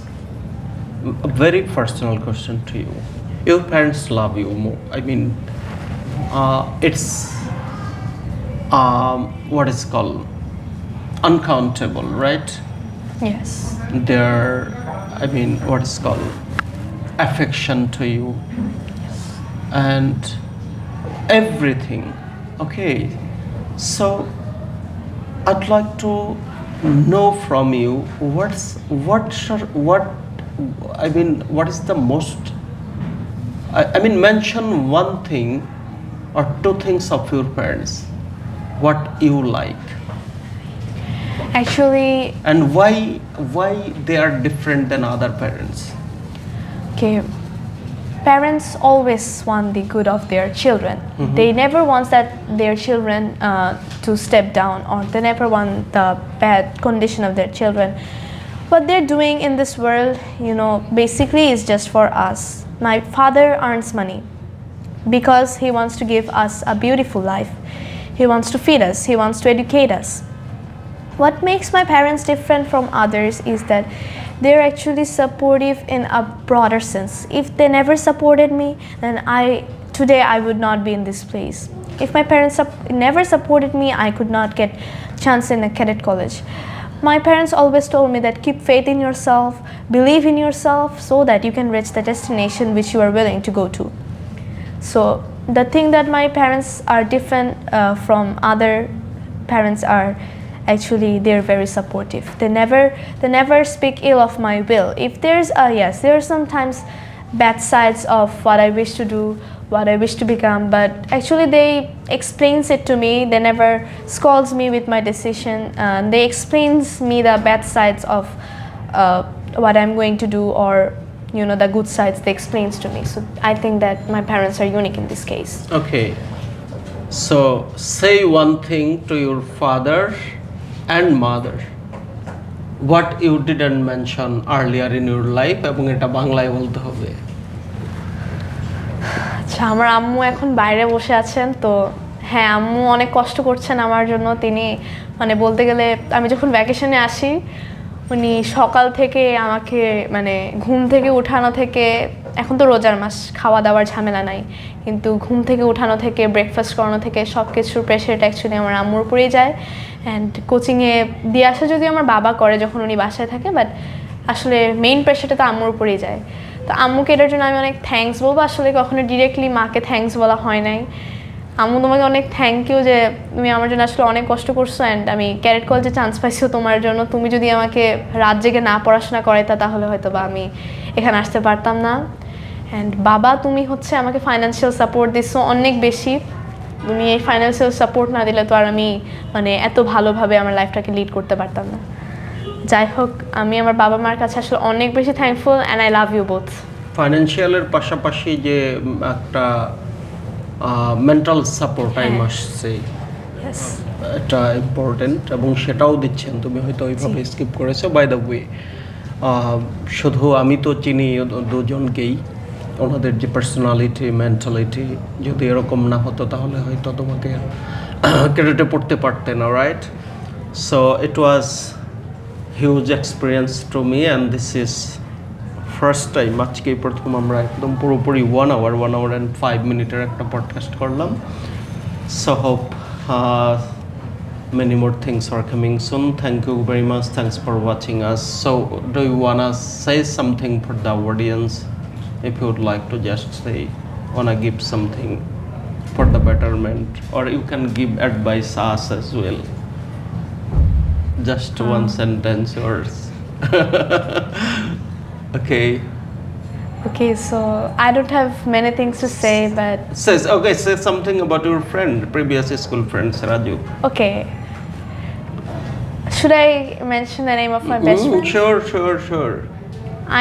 a very personal question to you. Your parents love you more. I mean, it's what is called uncountable, right? Yes. Their, what is called affection to you, and everything. Okay, so I'd like to know from you what is the most, mention one thing or two things of your parents what you like, Actually, and why they are different than other parents. okay, parents always want the good of their children. They never want that their children to step down, or they never want the bad condition of their children. What they're doing in this world, basically is just for us. My father earns money because he wants to give us a beautiful life. He wants to feed us. He wants to educate us. What makes my parents different from others is that they're actually supportive in a broader sense. If they never supported me, then today I would not be in this place. If my parents never supported me, I could not get chance in a cadet college. My parents always told me that keep faith in yourself, believe in yourself, so that you can reach the destination which you are willing to go to. So the thing that my parents are different from other parents are, actually they're very supportive. They never speak ill of my will. If there are sometimes bad sides of what I wish to do, what I wish to become, but actually they explains it to me. They never scolds me with my decision. They explains me the bad sides of what I'm going to do, or the good sides they explains to me. So I think that my parents are unique in this case. Okay, so say one thing to your father and mother what you didn't mention earlier in your life, এবং এটা বাংলায় বলতে হবে। আচ্ছা, আমার আম্মু এখন বাইরে বসে আছেন, তো হ্যাঁ, আম্মু অনেক কষ্ট করছেন আমার জন্য। তিনি বলতে গেলে আমি যখন ভ্যাকেশনে আসি, উনি সকাল থেকে আমাকে ঘুম থেকে উঠানো থেকে, এখন তো রোজার মাস, খাওয়া দাওয়ার ঝামেলা নাই, কিন্তু ঘুম থেকে উঠানো থেকে ব্রেকফাস্ট করানো থেকে সব কিছুর প্রেশারটা অ্যাকচুয়ালি আমার আম্মুর উপরেই যায়। অ্যান্ড কোচিংয়ে দিয়ে আসা যদিও আমার বাবা করে যখন উনি বাসায় থাকে, বাট আসলে মেইন প্রেশারটা তো আম্মুর উপরেই যায়। তো আম্মুকে এটার জন্য আমি অনেক থ্যাঙ্কস বলবো। আসলে কখনো ডিরেক্টলি মাকে থ্যাঙ্কস বলা হয় নাই। আম্মু, তোমাকে অনেক থ্যাংক ইউ যে তুমি আমার জন্য আসলে অনেক কষ্ট করছো, অ্যান্ড আমি ক্যাডেট কলেজে চান্স পাইছো তোমার জন্য। তুমি যদি আমাকে রাত জেগে না পড়াশোনা করাইতা, তাহলে হয়তো বা আমি এখানে আসতে পারতাম না। অ্যান্ড বাবা, তুমি আমাকে ফাইন্যান্সিয়াল সাপোর্ট দিচ্ছো অনেক বেশি। তুমি এই ফাইন্যান্সিয়াল সাপোর্ট না দিলে তো আর আমি এত ভালোভাবে আমার লাইফটাকে লিড করতে পারতাম না। যাই হোক, আমি আমার বাবা মার কাছে আসলে অনেক বেশি thankful, and I love you both. ফাইন্যান্সিয়ালের পাশাপাশি যে একটা mental support, I must say, এটা ইম্পর্টেন্ট, এবং সেটাও দিচ্ছেন। তুমি হয়তো ওইভাবে স্কিপ করেছো। বাই দ্য ওয়ে, শুধু আমি তো চিনি দুজনকেই, ওনাদের যে পার্সোনালিটি মেন্টালিটি যদি এরকম না হতো তাহলে হয়তো তোমাকে ক্যাডেটে পড়তে পারতে না, right? So it was huge experience to me and this is first time. আজকেই প্রথম আমরা একদম পুরোপুরি 1 hour and 5 মিনিটের একটা পডকাস্ট করলাম। So hope many more things are coming soon. Thank you very much. Thanks for watching us. So do you wanna say something for the audience? If you would like to just say, wanna give something for the betterment, or you can give advice us as well. Just one sentence yours. Okay. Okay, so I don't have many things to say, but Say something about your friend, previous school friend, Raju. okay. Should I mention the name of my best friend? Sure.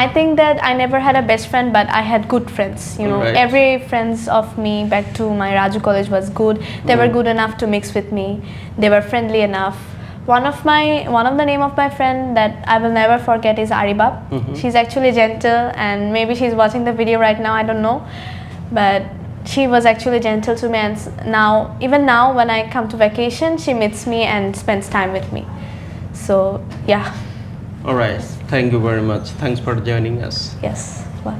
I think that I never had a best friend, but I had good friends. You know, Right. every friends of me back to my Raju college was good. They were good enough to mix with me. They were friendly enough. One of the name of my friend that I will never forget is Aribab. She's actually gentle, and maybe she's watching the video right now. I don't know, but she was actually gentle to me. And even now, when I come to vacation, she meets me and spends time with me. So yeah. All right. Thank you very much. Thanks for joining us. Yes. Well.